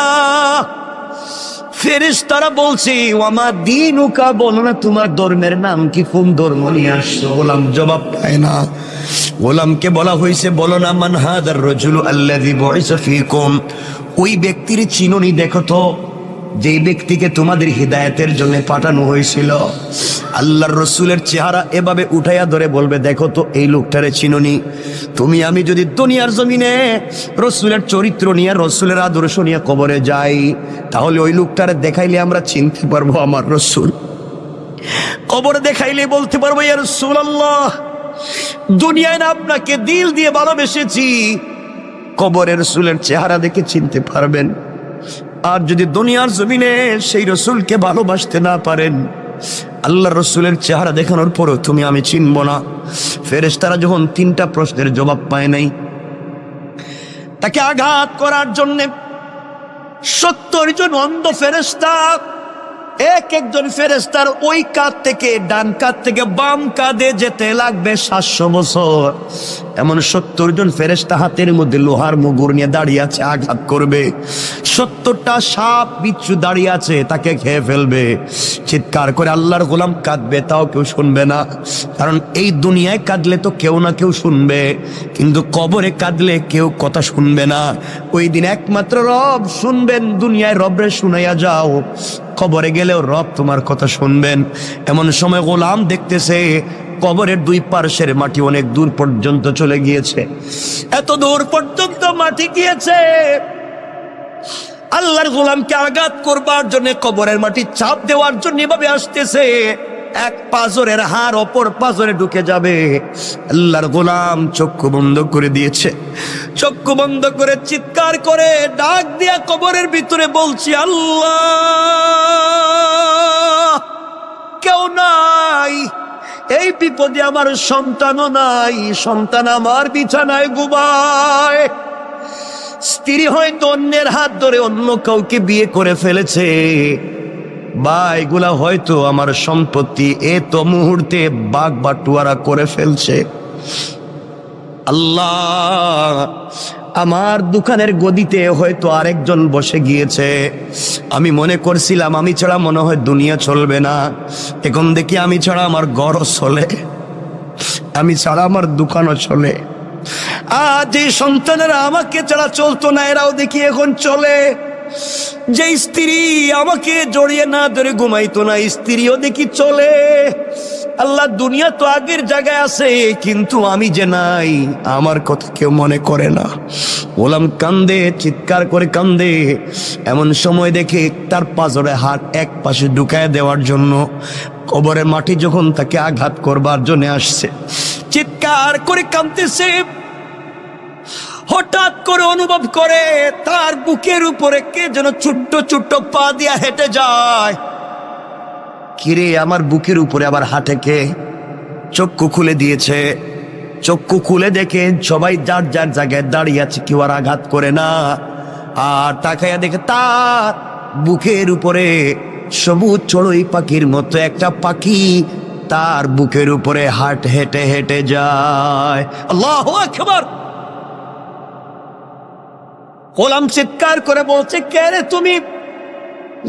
ফেরেশতারা বলছে, ওয়ামা দীনুকা, বলো না তোমার ধর্মের নাম কি, কোন ধর্ম নিয়ে আসছো? গোলাম জবাব পায় না। গোলামকে বলা হয়েছে, বলো না মান হাদার রাজুলু আল্লাযী বুইসা ফীকুম, ওই ব্যক্তির চিনুনি দেখো তো, যেই ব্যক্তিকে তোমাদের হিদায়াতের জন্য পাঠানো হয়েছিল। আল্লাহর রসুলের চেহারা এভাবে উঠাইয়া ধরে বলবে, দেখো তো এই লোকটারে চিনুনি? তুমি আমি যদি দুনিয়ার জমিনে রসুলের চরিত্র নিয়ে, রসুলের আদর্শ নিয়ে কবরে যাই, তাহলে ওই লোকটারে দেখাইলে আমরা চিনতে পারবো আমার রসুল। কবরে দেখাইলে বলতে পারবো, ইয়া রাসূলুল্লাহ, দুনিয়ায় না আপনাকে দিল দিয়ে ভালোবেসেছি, কবরে রসুলের চেহারা দেখে চিনতে পারবেন। আর যদি দুনিয়ার জমিনে সেই রসুলকে ভালোবাসতে না পারেন, আল্লাহর রসুলের চেহারা দেখানোর পরও তুমি আমি চিনব না। ফেরেশতারা যখন 3টা প্রশ্নের জবাব পায় নাই, তাকে আঘাত করার জন্য 70 জন অন্ধ ফেরেশতা এক একজন ফেরেশতার ওই কাঁধ থেকে, ডান কাঁধ থেকে বাম কাঁধে যেতে লাগবে 700 বছর। এমন 70 জন ফেরেশতা হাতের মধ্যে লোহার মুগুর নিয়ে দাঁড়িয়ে আছে, আঘাত করবে। 70টা সাপ বিচ্ছু দাঁড়িয়ে আছে, তাকে খেয়ে ফেলবে। চিৎকার করে আল্লাহর গোলাম কাঁদবে, তাও কেউ শুনবে না, কারণ এই দুনিয়ায় কাঁদলে তো কেউ না কেউ শুনবে, কিন্তু কবরে কাঁদলে কেউ কথা শুনবে না। ওই দিন একমাত্র রব শুনবেন। দুনিয়ায় রবরে শুনাইয়া যাও, কবরে গেলেও রব তোমার কথা শুনবেন। এমন সময় গোলাম দেখতেছে কবরের 2 পার্শ্বের মাটি অনেক দূর পর্যন্ত চলে গিয়েছে। এত দূর পর্যন্ত মাটি গিয়েছে, আল্লাহর গোলামকে আঘাত করবার জন্য, কবরের মাটি চাপ দেওয়ার জন্য এভাবে আসতেছে। এক পাঁজরের হাড় অপর পাঁজরে ঢুকে যাবে। আল্লাহর গোলাম চক্ষু বন্ধ করে দিয়েছে। চক্ষু বন্ধ করে চিৎকার করে ডাক দিয়া কবরের ভিতরে বলছি, আল্লাহ, কেউ নাই, এই বিপদে আমার সন্তানও নাই, সন্তান আমার বিছানায় ঘুমায়, স্ত্রী হয়তো অন্যের হাত ধরে অন্য কাউকে বিয়ে করে ফেলেছে, বা এগুলা হয়তো আমার সম্পত্তি এত মুহূর্তে বাগ বাটুয়ারা করে ফেলছে। আল্লাহ, আমার দোকানের গদিতে হয়তো আরেকজন বসে গিয়েছে। আমি মনে করছিলাম আমি ছাড়া মনে হয় দুনিয়া চলবে না, এখন দেখি আমি ছাড়া আমার ঘরও চলে, আমি ছাড়া আমার দোকানও চলে। আজ এই সন্তানেরা আমাকে ছাড়া চলতো না, এরাও দেখি এখন চলে। যে স্ত্রী আমাকে জড়িয়ে না ধরে ঘুমাইতো না, স্ত্রীও দেখি চলে। আল্লাহ, দুনিয়া তো আগের জায়গায় আছে, কিন্তু আমি যে নাই, আমার কথা কেউ মনে করে না। গোলাম কান্দে, চিৎকার করে কান্দে। এমন সময় দেখে তার পাজরে হাত এক পাশে ঢুকায় দেওয়ার জন্য কবরের মাটি যখন তাকে আঘাত করবার জন্য আসছে, চিৎকার করে কাঁদতেছে। হঠাৎ করে অনুভব করে তার বুকের উপরে কে যেন ছোট্ট ছোট্ট পা দিয়া হেঁটে যায়। কিরে, আমার বুকের উপরে আবার হাঁটে কে? চক্ষু খুলে দিয়েছে। চক্ষু খুলে দেখে সবাই যার যার জায়গায় দাঁড়িয়ে আছে, কেউ আর আঘাত করে না। আর তাকাইয়া দেখে তার বুকের উপরে সবুজ চড়ুই পাখির মতো একটা পাখি তার বুকের উপরে হেঁটে হেঁটে যায়। আল্লাহু আকবার। গোলাম চিৎকার করে বলছে, কে রে তুমি?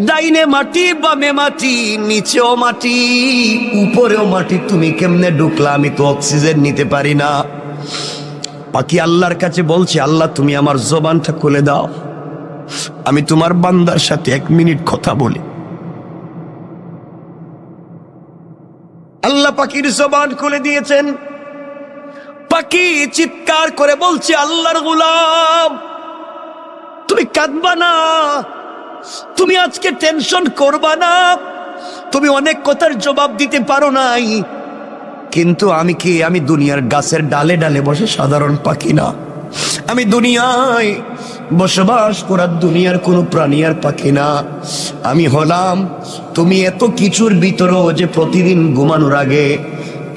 ডাইনে মাটি, বামে মাটি, নিচেও মাটি, উপরেও মাটি, তুমি কেমনে ঢুকলা? আমি তো অক্সিজেন নিতে পারি না। পাখি আল্লাহর কাছে বলছে, আল্লাহ তুমি আমার জবানটা খুলে দাও, আমি তোমার বান্দার সাথে 1 মিনিট কথা বলি। আল্লাহ পাখির জবান খুলে দিয়েছেন। পাখি চিৎকার করে বলছে, আল্লাহর গোলাম, তুমি কাঁদবা না, তুমি আজকে টেনশন করবা না, তুমি অনেক কথার জবাব দিতে পারো নাই, কিন্তু আমি কি? আমি দুনিয়ার গাছের ডালে ডালে বসে সাধারণ পাখি না, আমি দুনিয়ায় বসবাস করার দুনিয়ার কোনো প্রাণী আর পাখি না। আমি হলাম তুমি এত কিছুর ভিতরেও যে প্রতিদিন ঘুমানোর আগে,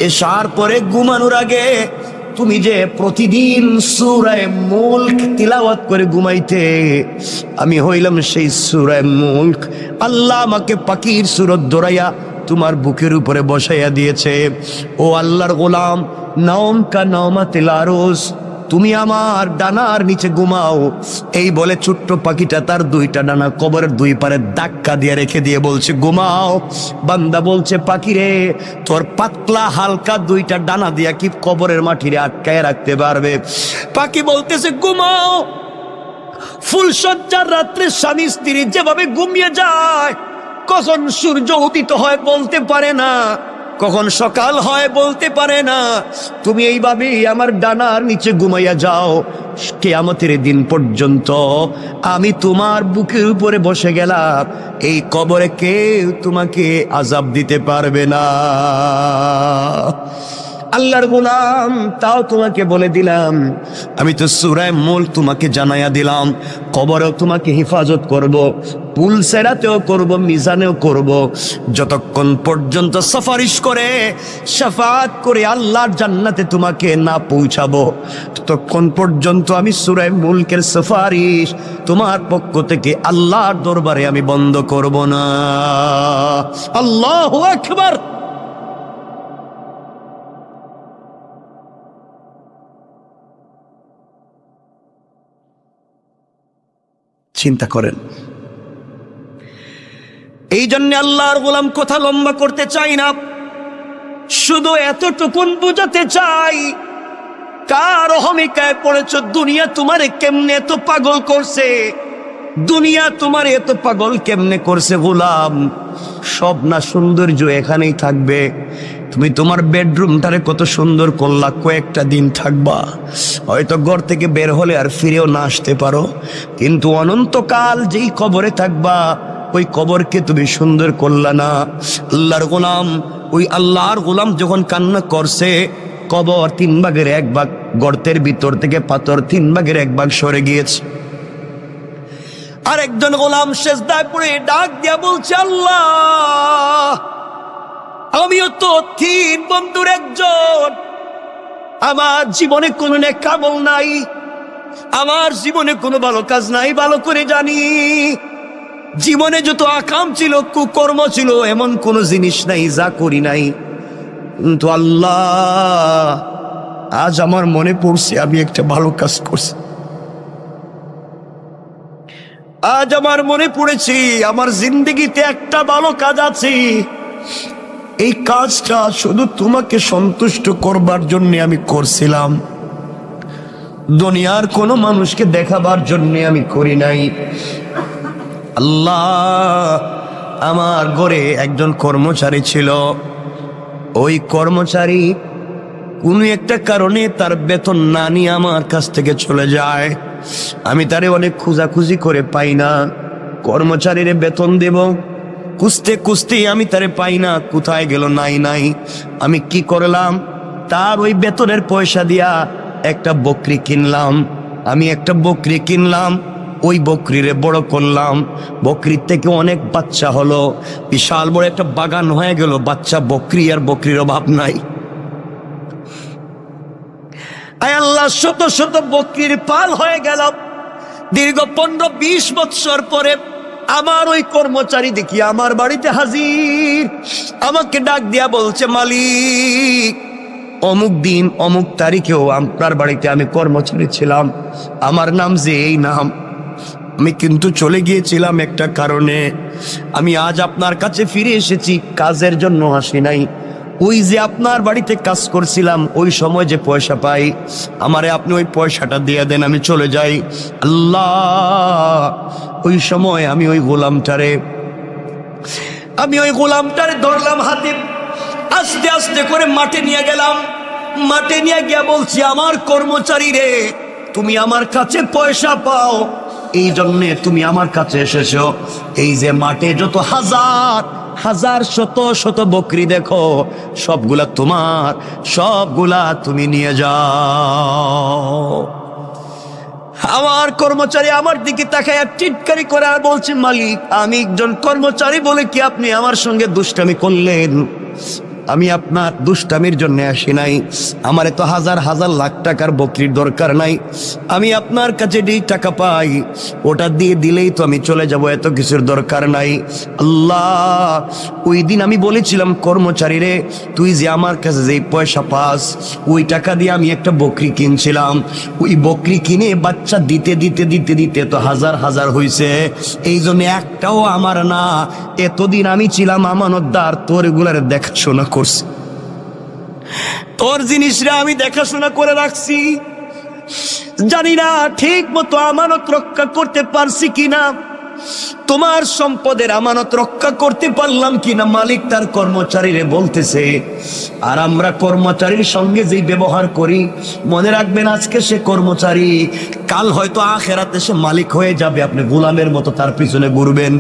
এশার পরে ঘুমানোর আগে তুমি যে প্রতিদিন সূরা মুলক তিলাওয়াত করে ঘুমাইতে, আমি হইলাম সেই সূরা মুলক। আল্লাহ আমাকে পাখির সুরত দৌড়াইয়া তোমার বুকের উপরে বসাইয়া দিয়েছে। ও আল্লাহর গোলাম, নাওম কা নাওমাতিল আরুস, তুমি আমার ডানার নিচে ঘুমাও। এই বলে ছোট্ট পাখিটা তার 2টা ডানা কবরের 2 পারে ধাক্কা দিয়ে রেখে দিয়ে বলছে, ঘুমাও। বান্দা বলছে, পাখিরে, তোর পাতলা হালকা 2টা ডানা দিয়া কি কবরের মাটিরে আটকায় রাখতে পারবে? পাখি বলতেছে, ঘুমাও। ফুলসজ্জার রাত্রে স্বামী স্ত্রী যেভাবে ঘুমিয়ে যায়, কখন সূর্য উদিত হয় বলতে পারে না, কখন সকাল হয় বলতে পারে না, তুমি এইভাবেই আমার ডানার নিচে ঘুমাইয়া যাও। কিয়ামতের দিন পর্যন্ত আমি তোমার বুকের উপরে বসে গেলাম, এই কবরে কেউ তোমাকে আযাব দিতে পারবে না। আল্লাহর গোলাম, তাও তোমাকে বলে দিলাম, আমি তো সূরা মুলক তোমাকে জানাইয়া দিলাম, কবরেও তোমাকে হেফাজত করব, পুল সেরাতেও করব, মিজানেও করব, যতক্ষণ পর্যন্ত সুপারিশ করে শাফাআত করে আল্লাহর জান্নাতে তোমাকে না পৌঁছাবো, ততক্ষণ পর্যন্ত আমি সূরা মুলকের সুপারিশ তোমার পক্ষ থেকে আল্লাহর দরবারে আমি বন্ধ করব না। আল্লাহু আকবার। চিন্তা করেন। এই জন্য আল্লাহর গোলাম কথা লম্বা করতে চাই না, শুধু এতটুকুন বুঝাতে চাই, কার অহমিকায় পড়েছ? দুনিয়া তোমারে কেমনে এত পাগল করছে? দুনিয়া তোমার এত পাগল কেমনে করছে? গোলাম, সব না সৌন্দর্য এখানেই থাকবে। তুমি তোমার বেডরুমটারে কত সুন্দর করলা, কয়েকটা দিন থাকবা, হয়তো ঘর থেকে বের হলে আর ফিরেও না আসতে পারো, কিন্তু অনন্তকাল যেই কবরে থাকবা, ওই কবরকে তুমি সুন্দর করলা না। আল্লাহর গোলাম, ওই আল্লাহর গোলাম যখন কান্না করছে, কবর 3 ভাগের 1 ভাগ, গর্তের ভিতর থেকে পাথর 3 ভাগের 1 ভাগ সরে গিয়েছে। আর একজন গোলাম সেজদায় পড়ে ডাক দিয়া বলছে, আল্লাহ, আমিও তো 3 বন্ধুর একজন, আমার জীবনে কোনো নেক আমল নাই, আমার জীবনে কোনো ভালো কাজ নাই, ভালো করে জানি। জীবনে যত আকাম ছিল, কুকর্ম ছিল, এমন কোন জিনিস নাই যা করি নাই, কিন্তু আল্লাহ, আজ আমার মনে পড়ছে আমি একটা ভালো কাজ করছি। আজ আমার মনে পড়েছি আমার জিন্দেগিতে একটা ভালো কাজ আছে, এই কাজটা শুধু তোমাকে সন্তুষ্ট করবার জন্য আমি করছিলাম। দুনিয়ার কোনো মানুষকে দেখাবার জন্য আমি করি নাই। আল্লাহ, আমার ঘরে একজন কর্মচারী ছিল। ওই কর্মচারী কোনো একটা কারণে তার বেতন না নিয়ে আমার কাছ থেকে চলে যায়। আমি তারে অনেক খোঁজাখুঁজি করে পাই না। কর্মচারীর বেতন দেব, খুঁজতে খুঁজতে আমি তারে পাই না, কোথায় গেল নাই নাই। আমি কি করলাম, তার ওই বেতনের পয়সা দিয়া একটা বকরি কিনলাম। আমি একটা বকরি কিনলাম, ওই বকরিরে বড় করলাম। বকরির থেকে অনেক বাচ্চা হলো, বিশাল বড় একটা বাগান হয়ে গেল। বাচ্চা বকরি, আর বকরির অভাব নাই। আয় আল্লাহ, শত শত বকরির পাল হয়ে গেল। দীর্ঘ 15-20 বৎসর পরে আমার ওই কর্মচারী দেখি আমার বাড়িতে হাজির। আমাকে ডাক দিয়া বলছে, মালিক, অমুক দিন অমুক তারিখেও আপনার বাড়িতে আমি কর্মচারী ছিলাম, আমার নাম যে এই নাম। আমি কিন্তু চলে গিয়েছিলাম একটা কারণে। আমি আজ আপনার কাছে ফিরে এসেছি, কাজের জন্য আসি নাই। ওই যে আপনার বাড়িতে কাজ করছিলাম, ওই সময় যে পয়সা পাই, আমারে আপনি ওই পয়সাটা দিয়ে দেন, আমি চলে যাই। আল্লাহ, ওই সময় আমি ওই গোলামটারে ধরলাম হাতে, আস্তে আস্তে করে মাঠে নিয়ে গেলাম। মাঠে নিয়ে গিয়া বলছি, আমার কর্মচারী রে, তুমি আমার কাছে পয়সা পাও, এই জন্যে তুমি আমার কাছে এসেছো। এই যে মাঠে যত হাজার হাজার শত শত বকরি দেখো, সবগুলা তোমার, সবগুলা তুমি নিয়ে যাও। আমার কর্মচারী আমার দিকে তাকায় টিটকারি করে আর বলছে, মালিক, আমি একজন কর্মচারী বলে কি আপনি আমার সঙ্গে দুষ্টামি করলেন? আমি আপনার দুষ্টামির জন্য আসি নাই। আমার তো হাজার হাজার লাখ টাকার বকরির দরকার নাই। আমি আপনার কাছে যেই টাকা পাই ওটা দিয়ে দিলেই তো আমি চলে যাব, এত কিছুর দরকার নাই। আল্লাহ, ওই দিন আমি বলেছিলাম, কর্মচারী রে, তুই যে আমার কাছে যেই পয়সা পাস, ওই টাকা দিয়ে আমি একটা বকরি কিনছিলাম। ওই বকরি কিনে বাচ্চা দিতে দিতে দিতে দিতে তো হাজার হাজার হয়েছে। এই জন্য একটাও আমার না। এতদিন আমি ছিলাম আমানতদার, তোর এগুলার দেখাশোনা করছি, তোর জিনিসরা আমি দেখাশোনা করে রাখছি। জানি না ঠিক মতো আমানত রক্ষা করতে পারছি কিনা, তোমার সম্পদের আমানত রক্ষা করতে পারলাম কিনা। মালিক তার কর্মচারীরে বলতেছে, আর আমরা কর্মচারীর সঙ্গে যেই ব্যবহার করি, মনে রাখবেন আজকে সে কর্মচারী, কাল হয়তো আখেরাতে সে মালিক হয়ে যাবে। আপনি গোলামের মতো তার পিছনে ঘুরবেন।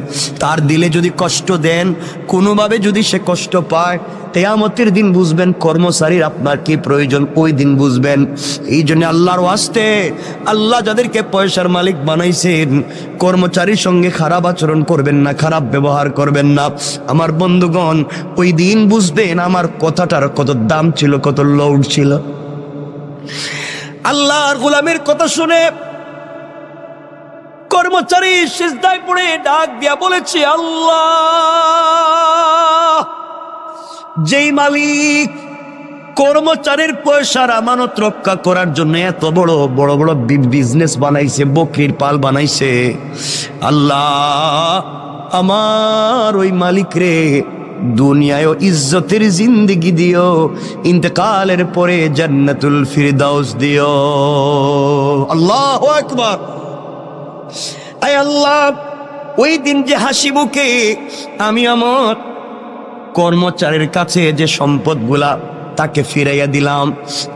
তার দিলে যদি কষ্ট দেন, কোনোভাবে যদি সে কষ্ট পায়, কিয়ামতের দিন বুঝবেন কর্মচারীর আপনার কি প্রয়োজন, ওই দিন বুঝবেন। এই জন্য আল্লাহর ওয়াস্তে, আল্লাহ যাদেরকে পয়সার মালিক বানাইছেন, কর্মচারীর সঙ্গে খারাপ আচরণ করবেন না, খারাপ ব্যবহার করবেন না। আমার বন্ধুগণ, ওই দিন বুঝবেন আমার কথাটার কত দাম ছিল, কত লৌড ছিল। আল্লাহর গোলামের কথা শুনে কর্মচারী সিজদায় পড়ে ডাক দিয়া বলেছে, আল্লাহ, যেই মালিক কর্মচারীর পয়সার আমানত রক্ষা করার জন্য এত বড় বড় বড় বিজনেস বানাইছে, বকরির পাল বানাইছে, আল্লাহ, আমার ওই মালিক রে দুনিয়ায় ইজ্জতের জিন্দেগি দিও, ইন্তেকালের পরে জান্নাতুল ফিরদাউস দিও। আল্লাহু আকবার। আয় আল্লাহ, ওই দিন যে হাসি মুখে আমি আমার কর্মচারীর কাছে যে সম্পদগুলা তাকে ফিরাইয়া দিলাম,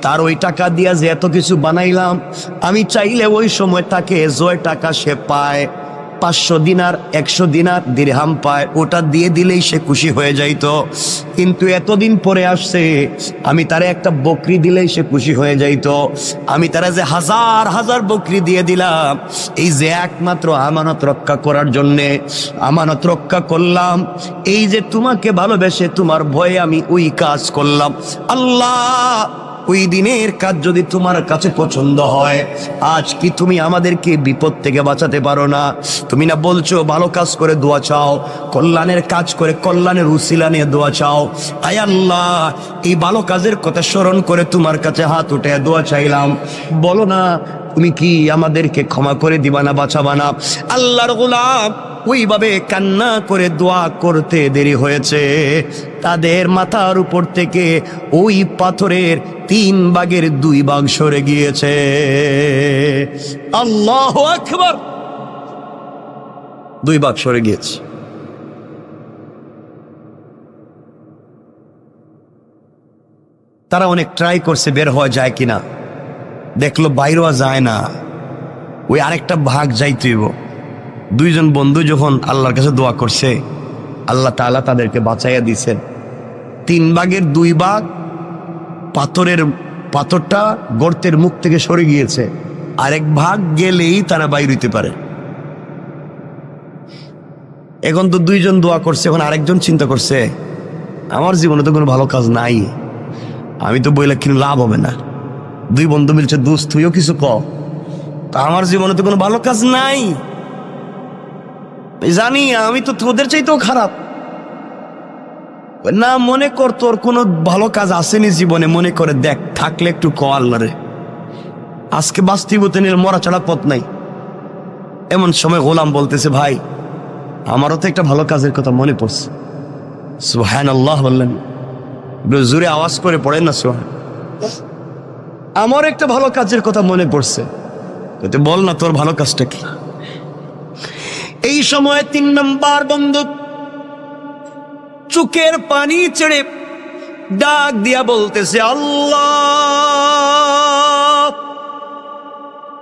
তার ওই টাকা দিয়া যে এত কিছু বানাইলাম, আমি চাইলে ওই সময় তাকে যে টাকা সে পায়, 500 দিনার 100 দিনার দিরহাম পায়, ওটা দিয়ে দিলেই সে খুশি হয়ে যাইতো। কিন্তু এতদিন পরে আসছে, আমি তারে একটা বকরি দিলেই সে খুশি হয়ে যাইতো। আমি তারা যে হাজার হাজার বকরি দিয়ে দিলাম, এই যে একমাত্র আমানত রক্ষা করার জন্যে। আমানত রক্ষা করলাম, এই যে তোমাকে ভালোবেসে তোমার ভয়ে আমি ওই কাজ করলাম। আল্লাহ, ওই দিনের কাজ যদি তোমার কাছে পছন্দ হয়, আজ কি তুমি আমাদেরকে বিপদ থেকে বাঁচাতে পারো না? তুমি না বলছো ভালো কাজ করে দোয়া চাও, কল্যাণের কাজ করে কল্যাণের উসিলা নিয়ে দোয়া চাও। আয় আল্লাহ, এই ভালো কাজের কথা স্মরণ করে তোমার কাছে হাত উঠে দোয়া চাইলাম। বলো না, তুমি কি আমাদেরকে ক্ষমা করে দিবা না, বাঁচাবা না? আল্লাহর গোলাম ওইভাবে কান্না করে দোয়া করতে দেরি হয়েছে, তাদের মাথার উপর থেকে ওই পাথরের 3/2 সরে গিয়েছে। আল্লাহু আকবার, 2 ভাগ সরে গিয়েছে। তারা অনেক ট্রাই করছে বের হওয়া যায় কিনা, দেখলো বাইরেও যায় না, ওই আরেকটা ভাগ যাইতেইব। 2 জন বন্ধু যখন আল্লাহর কাছে দোয়া করছে, আল্লাহ তাআলা তাদেরকে বাঁচাইয়া দিয়েছেন। 3/2 ভাগ পাথরটা গর্তের মুখ থেকে সরে গিয়েছে, আরেক ভাগ গেলেই তারা বাইর হইতে পারে। এখন তো 2 জন দোয়া করছে, এখন আরেকজন চিন্তা করছে আমার জীবনে তো কোনো ভালো কাজ নাই, আমি তো বইলে কিন্তু লাভ হবে না। 2 বন্ধু মিলছে, দোস্ত তুইও কিছু কর, তা আমার জীবনে তো কোনো ভালো কাজ নাই, জানি আমি তো তোদের চাইতেও খারাপ। না, মনে কর তোর কোনো ভালো কাজ আসেনি জীবনে, মনে করে দেখ, থাকলে একটু ক আল্লাহরে, আজকে বাস্তবতে নিলে মরা ছাড়া পথ নাই। এমন সময় গোলাম বলতেছে, ভাই আমারও তো একটা ভালো কাজের কথা মনে পড়ছে। সুবহানাল্লাহ বললেন, জোরে আওয়াজ করে পড়েন না সুবহান। আমার একটা ভালো কাজের কথা মনে পড়ছে, বল না তোর ভালো কাজটা কি। এই সময় 3 নম্বর বন্ধু চোখের পানি ছেড়ে ডাক দিয়া বলতেছে, আল্লাহ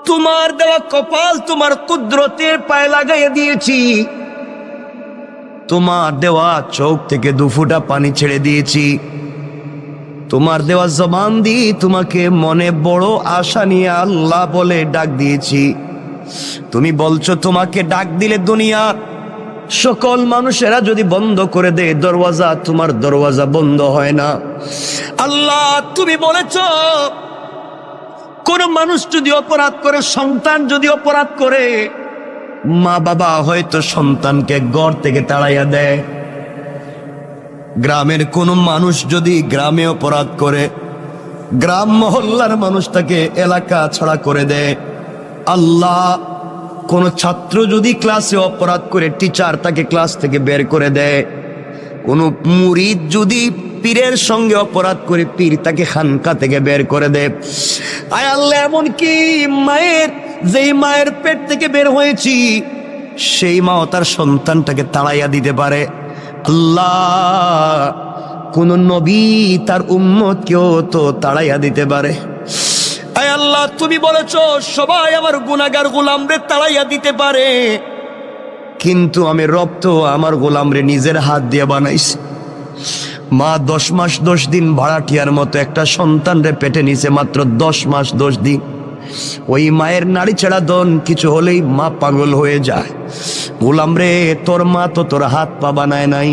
তোমার দেওয়া কপাল তোমার কুদরতের পায়ে লাগাইয়া দিয়েছি, তোমার দেওয়া চোখ থেকে 2 ফোঁটা পানি ছেড়ে দিয়েছি, তোমার দেওয়া জবান দিয়ে তোমাকে মনে বড় আশা নিয়ে আল্লাহ বলে ডাক দিয়েছি। তুমি বলছো তোমাকে ডাক দিলে দুনিয়ার সকল মানুষেরা যদি বন্ধ করে দেয় দরওয়াজা, তোমার দরওয়াজা বন্ধ হয় না। আল্লাহ তুমি বলেছ কোন মানুষ যদি অপরাধ করে, সন্তান যদি অপরাধ করে, মা বাবা হয়তো সন্তানকে ঘর থেকে তাড়াইয়া দেয়। গ্রামের কোন মানুষ যদি গ্রামে অপরাধ করে, গ্রাম মহল্লার মানুষ তাকে এলাকা ছাড়া করে দেয়। আল্লাহ কোন ছাত্র যদি ক্লাসে অপরাধ করে, টিচার তাকে ক্লাস থেকে বের করে দেয়। কোন মুরিদ যদি পীরের সঙ্গে অপরাধ করে, পীর তাকে খানকা থেকে বের করে দেয়। আয় আল্লাহ, এমনকি যেই মায়ের পেট থেকে বের হয়েছি সেই মাও তার সন্তানটাকে তাড়াইয়া দিতে পারে। আল্লাহ কোন নবী তার উম্মতকেও তো তাড়াইয়া দিতে পারে। আয় আল্লাহ তুমি বলেছো সবাই আমার গুনাহগার গোলামরে তাড়াইয়া দিতে পারে, কিন্তু আমি রব তো আমার গোলামরে নিজের হাত দিয়ে বানাইছি। মা 10 মাস 10 দিন ভাড়াটিয়ার মতো একটা সন্তানরে পেটে নিছে, মাত্র 10 মাস 10 দিন। ওই মায়ের নাড়ি ছেড়া দন কিছু হলেই মা পাগল হয়ে যায়। গোলাম রে, তোর মা তো তোর হাত পা বানায় নাই,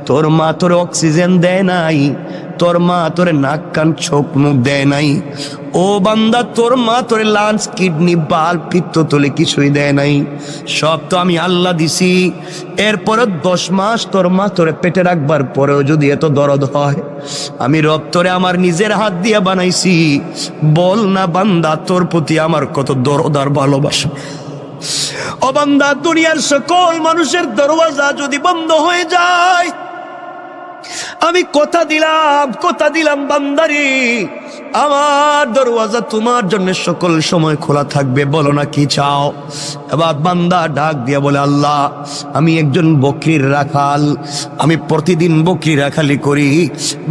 তোর মা তোর অক্সিজেন দেয় নাই, তোর মা তোর নাক কান চোখ মুখ দেয় নাই। ও বান্দা, তোর মা তোর লাঞ্চ কিডনি বাল পিত্ত তোলে কিছুই দেয় নাই, সব তো আমি আল্লাহ দিছি। এরপরে 10 মাস তোর মা তোরে পেটে রাখবার পরেও যদি এত দরদ হয়, আমি রব তোরে আমার নিজের হাত দিয়ে বানাইছি। বল না বান্দা, তোর প্রতি আমার কত দরদ আর ভালোবাসা। ও বান্দা, দুনিয়ার সকল মানুষের দরওয়াজা যদি বন্ধ হয়ে যায়, আমি কথা দিলাম বান্দারি, আমার দরওয়াজা তোমার জন্য সকল সময় খোলা থাকবে। বলো না কি চাও। এবার বান্দা ডাক দিয়া বলে, আল্লাহ আমি একজন বকরির রাখাল, আমি প্রতিদিন বকরি রাখালি করি।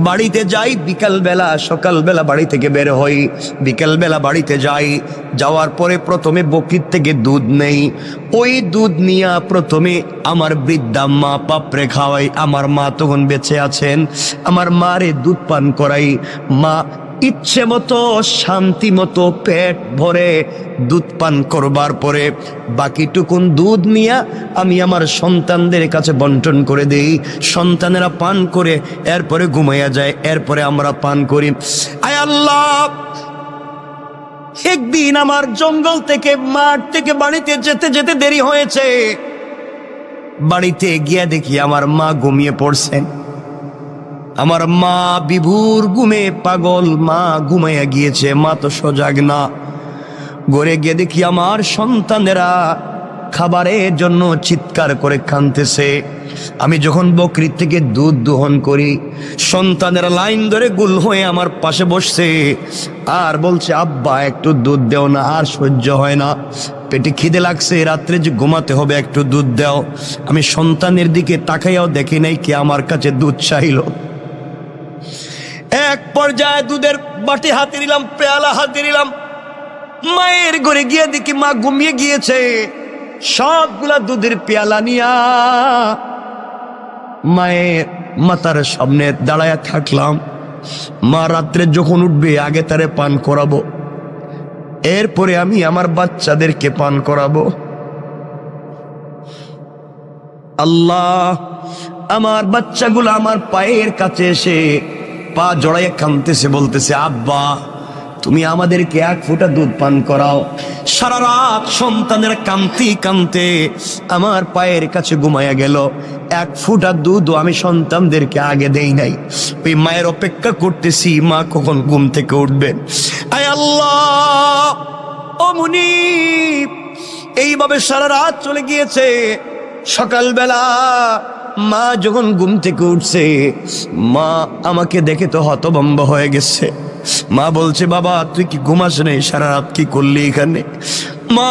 বাড়িতে যাই বিকালবেলা, সকালবেলা বাড়ি থেকে বের হই, বিকালবেলা বাড়িতে যাই। যাওয়ার পরে প্রথমে বকরির থেকে দুধ নেই, ওই দুধ নিয়ে প্রথমে আমার বৃদ্ধা মা পাপড়ে খাওয়াই। আমার মা তখন বেঁচে আছেন, আমার মারে দুধ পান করাই। মা ইচ্ছে মতো শান্তি মতো পেট ভরে দুধ পান করবার পরে বাকিটুকুন দুধ নিয়ে আমি আমার সন্তানদের কাছে বন্টন করে দেই। সন্তানেরা পান করে এরপরে ঘুমাইয়া যায়, এরপরে আমরা পান করি। আয় আল্লাহ, একদিন আমার জঙ্গল থেকে মাঠ থেকে বাড়িতে যেতে যেতে দেরি হয়েছে। বাড়িতে গিয়ে দেখি আমার মা ঘুমিয়ে পড়ছেন। আমার মা বিভোর ঘুমে পাগল, মা ঘুমাইয়া গিয়েছে, মা তো সজাগ না। ঘরে গিয়ে দেখি আমার সন্তানেরা খাবারের জন্য চিৎকার করে কাঁদতেছে। আমি যখন বকরির থেকে দুধ দোহন করি, সন্তানের লাইন ধরে গুল হয়ে আমার পাশে বসছে আর বলছে, আব্বা একটু দুধ দেও না, আর সহ্য হয় না, পেটে খিদে লাগছে, রাত্রে যে ঘুমাতে হবে, একটু দুধ দাও। আমি সন্তানের দিকে তাকাইয়াও দেখি নাই কে আমার কাছে দুধ চাইলো। এক পর্যায়ে দুধের বাটি হাতে নিলাম, পেয়ালা হাতে নিলাম, মায়ের ঘরে গিয়ে দেখি মা ঘুমিয়ে গিয়েছে। সবগুলা দুধের পেয়ালা নিয়া মায়ের মাথার সামনে দাঁড়ায় থাকলাম। মা রাত্রে যখন উঠবে আগে তারে পান করাবো, এরপরে আমি আমার বাচ্চাদেরকে পান করাবো। আল্লাহ, আমার বাচ্চাগুলো আমার পায়ের কাছে এসে পা জড়াইয়া কাঁদতেছে, বলতেছে, আব্বা তুমি আমাদেরকে এক ফোঁটা দুধ পান করাও। সারা রাত সন্তানের কাঁদতে কাঁদতে আমার পায়ের কাছে ঘুমাইয়া গেল। এক ফোঁটা দুধও আমি সন্তানদেরকে আগে দেই নাই। ওই মায়ের অপেক্ষা করতেছি মা কখন ঘুম থেকে উঠবে। আয় আল্লাহ, ও মুনিব, এইভাবে সারা রাত চলে গিয়েছে। সকালবেলা মা যখন ঘুম থেকে উঠছে, মা আমাকে দেখে তো হতভম্ব হয়ে গেছে। মা বলছে, বাবা তুই কি ঘুমাস নেই? সারা রাত কি করলি এখানে? মা,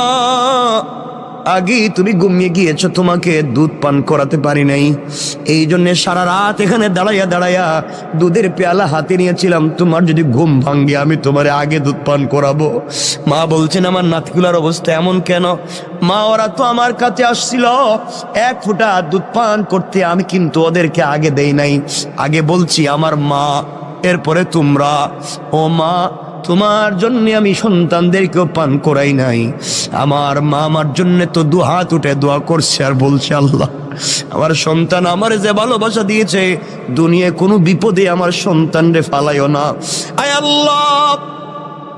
আগে তুমি ঘুমিয়ে গিয়েছো, তোমাকে দুধ পান করাতে পারি নাই, এই জন্য সারা রাত এখানে দাঁড়াইয়া দাঁড়াইয়া দুধের পেয়ালা হাতে নিয়েছিলাম। তোমার যদি ঘুম ভাঙ্গে আমি তোমার আগে দুধ পান করাবো। মা বলছেন, আমার নাতিগুলার অবস্থা এমন কেন? মা, ওরা তো আমার কাছে আসছিল এক ফোঁটা দুধ পান করতে, আমি কিন্তু ওদেরকে আগে দেই নাই। আগে বলছি আমার মা, এরপরে তোমরা। ও মা, তোমার জন্য আমি সন্তানদেরকেও পান করাই নাই। আমার মা আমার জন্য তো দু হাত উঠে দোয়া করছে আর বলছে, আল্লাহ আমার সন্তান আমার যে ভালোবাসা দিয়েছে, দুনিয়ায় কোনো বিপদে আমার সন্তানরে ফালাইও না। আয় আল্লাহ,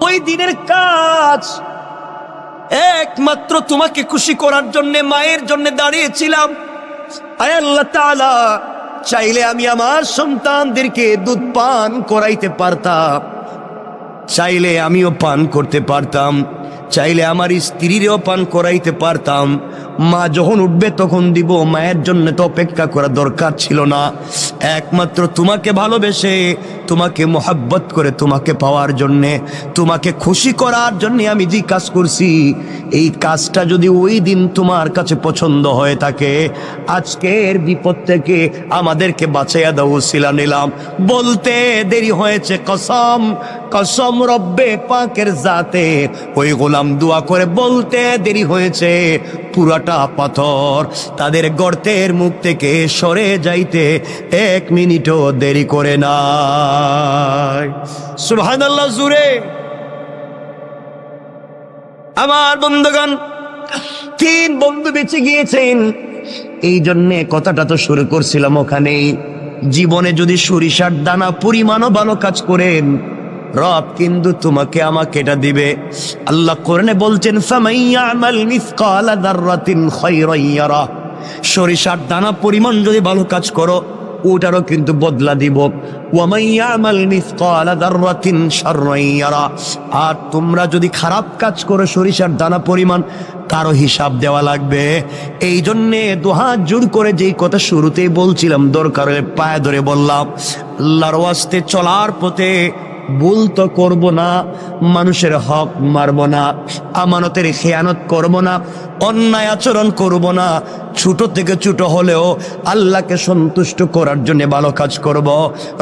ওই দিনের কাজ একমাত্র তোমাকে খুশি করার জন্য মায়ের জন্য দাঁড়িয়েছিলাম। আয় আল্লাহ তাআলা, চাইলে আমি আমার সন্তানদেরকে দুধ পান করাইতে পারতাম, চাইলে আমিও পান করতে পারতাম, চাইলে আমার স্ত্রীরও পান করাইতে পারতাম। মা যখন উঠবে তখন দিব, মায়ের জন্য তো অপেক্ষা করা দরকার ছিল না। একমাত্র তোমাকে ভালোবেসে, তোমাকে মোহাব্বত করে, তোমাকে পাওয়ার জন্যে, তোমাকে খুশি করার জন্যে আমি যে কাজ করছি, এই কাজটা যদি ওই দিন তোমার কাছে পছন্দ হয়ে থাকে, আজকের বিপদ থেকে আমাদেরকে বাঁচাইয়া দাও ওসিলা নিলাম। বলতে দেরি হয়েছে, কসম কসম রব্বে পাকের জাতে, ওই গোলাম দোয়া করে বলতে দেরি হয়েছে, পুরাটা পাথর তাদের গর্তের মুখ থেকে সরে যাইতে 1 মিনিটও দেরি করে নাই। সুবহানাল্লাহ জুরে। আমার বন্ধুগণ, 3 বন্ধু বেঁচে গিয়েছেন। এই জন্যে কথাটা তো শুরু করছিলাম ওখানেই। জীবনে যদি সরিষার দানা পরিমাণও ভালো কাজ করেন, রব কিন্তু তোমাকে আমাকে এটা দিবে। আল্লাহ কোরআনে বলছেন, ফামাইয়ামাল মিসকালা যাররাতিন খায়রান ইয়ারা, সরিষার দানা পরিমাণ যদি ভালো কাজ করো, ওটারও কিন্তু বদলা দিব। ওয়া মাইয়ামাল মিসকালা যাররাতিন শাররান ইয়ারা, আর তোমরা যদি খারাপ কাজ করো সরিষার দানা পরিমাণ, তারও হিসাব দেওয়া লাগবে। এই জন্যে দুহাত জোড় করে যেই কথা শুরুতেই বলছিলাম, দরকার হলে পায়ে ধরে বললাম, আল্লাহর ওয়াস্তে চলার পথে ভুল তো করবো না, মানুষের হক মারবো না, আমানতের খেয়ানত করবো না, অন্যায় আচরণ করবো না, ছোট থেকে ছোট হলেও আল্লাহকে সন্তুষ্ট করার জন্য ভালো কাজ করব।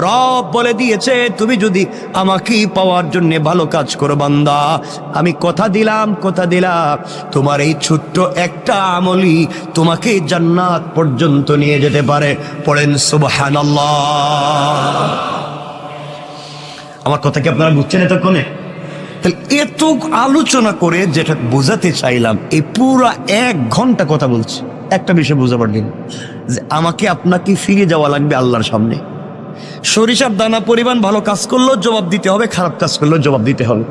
রব বলে দিয়েছে, তুমি যদি আমাকেই পাওয়ার জন্য ভালো কাজ করো বান্দা, আমি কথা দিলাম তোমার এই ছোট্ট একটা আমলই তোমাকে জান্নাত পর্যন্ত নিয়ে যেতে পারে। পড়েন সুবহানাল্লাহ। আমার কথা কি আপনারা বুঝছেন এতক্ষণে? তাহলে এত আলোচনা করে যেটা বোঝাতে চাইলাম, এই পুরো 1 ঘন্টা কথা বলছি, একটা বিষয় বোঝাবার দিন, যে আমাকে আপনাকে ফিরে যাওয়া লাগবে আল্লাহর সামনে। সরিষার দানা পরিমাণ ভালো কাজ করলেও জবাব দিতে হবে, খারাপ কাজ করলেও জবাব দিতে হবে।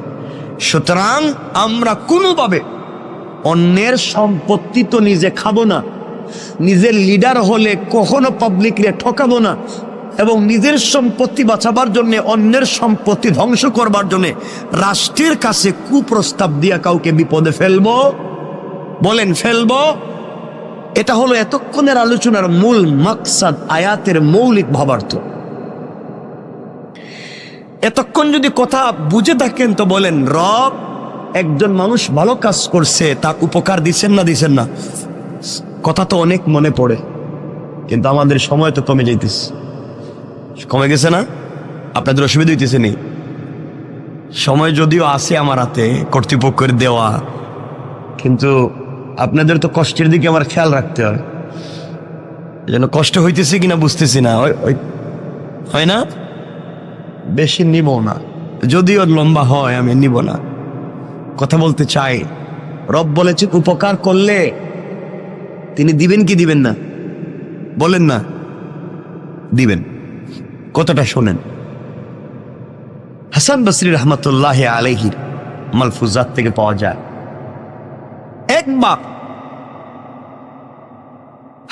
সুতরাং আমরা কোনোভাবে অন্যের সম্পত্তি তো নিজে খাবো না, নিজের লিডার হলে কখনো পাবলিকরে ঠকাবো না, এবং নিজের সম্পত্তি বাঁচাবার জন্য, অন্যের সম্পত্তি ধ্বংস করবার জন্য রাষ্ট্রের কাছে কুপ্রস্তাব দিয়া কাউকে বিপদে ফেলবো বলেন ফেলবো? এটা হলো এতক্ষণের আলোচনার মূল মাকসাদ, আয়াতের মৌলিক ভাবার্থ। এতক্ষণ যদি কথা বুঝে থাকেন তো বলেন, রব একজন মানুষ ভালো কাজ করছে, তার উপকার দিচ্ছেন না দিচ্ছেন না? কথা তো অনেক মনে পড়ে, কিন্তু আমাদের সময় তো কমে যাইতেছে। কমে গেছে না? আপনাদের অসুবিধা হইতেছে নি? সময় যদিও আছে আমার হাতে কর্তৃপক্ষের দেওয়া, কিন্তু আপনাদের তো কষ্টের দিকে আমার খেয়াল রাখতে হয়। যেন কষ্ট হইতেছে কিনা বুঝতেছি না, হয় না? বেশি নিব না, যদিও লম্বা হয় আমি নিব না। কথা বলতে চাই, রব বলেছে উপকার করলে তিনি দিবেন কি দিবেন না? বলেন না, দিবেন। কতটা শোনেন। হাসান বসরি রহমতুল্লাহ আলাইহির মালফুজাত থেকে পাওয়া যায়, একবার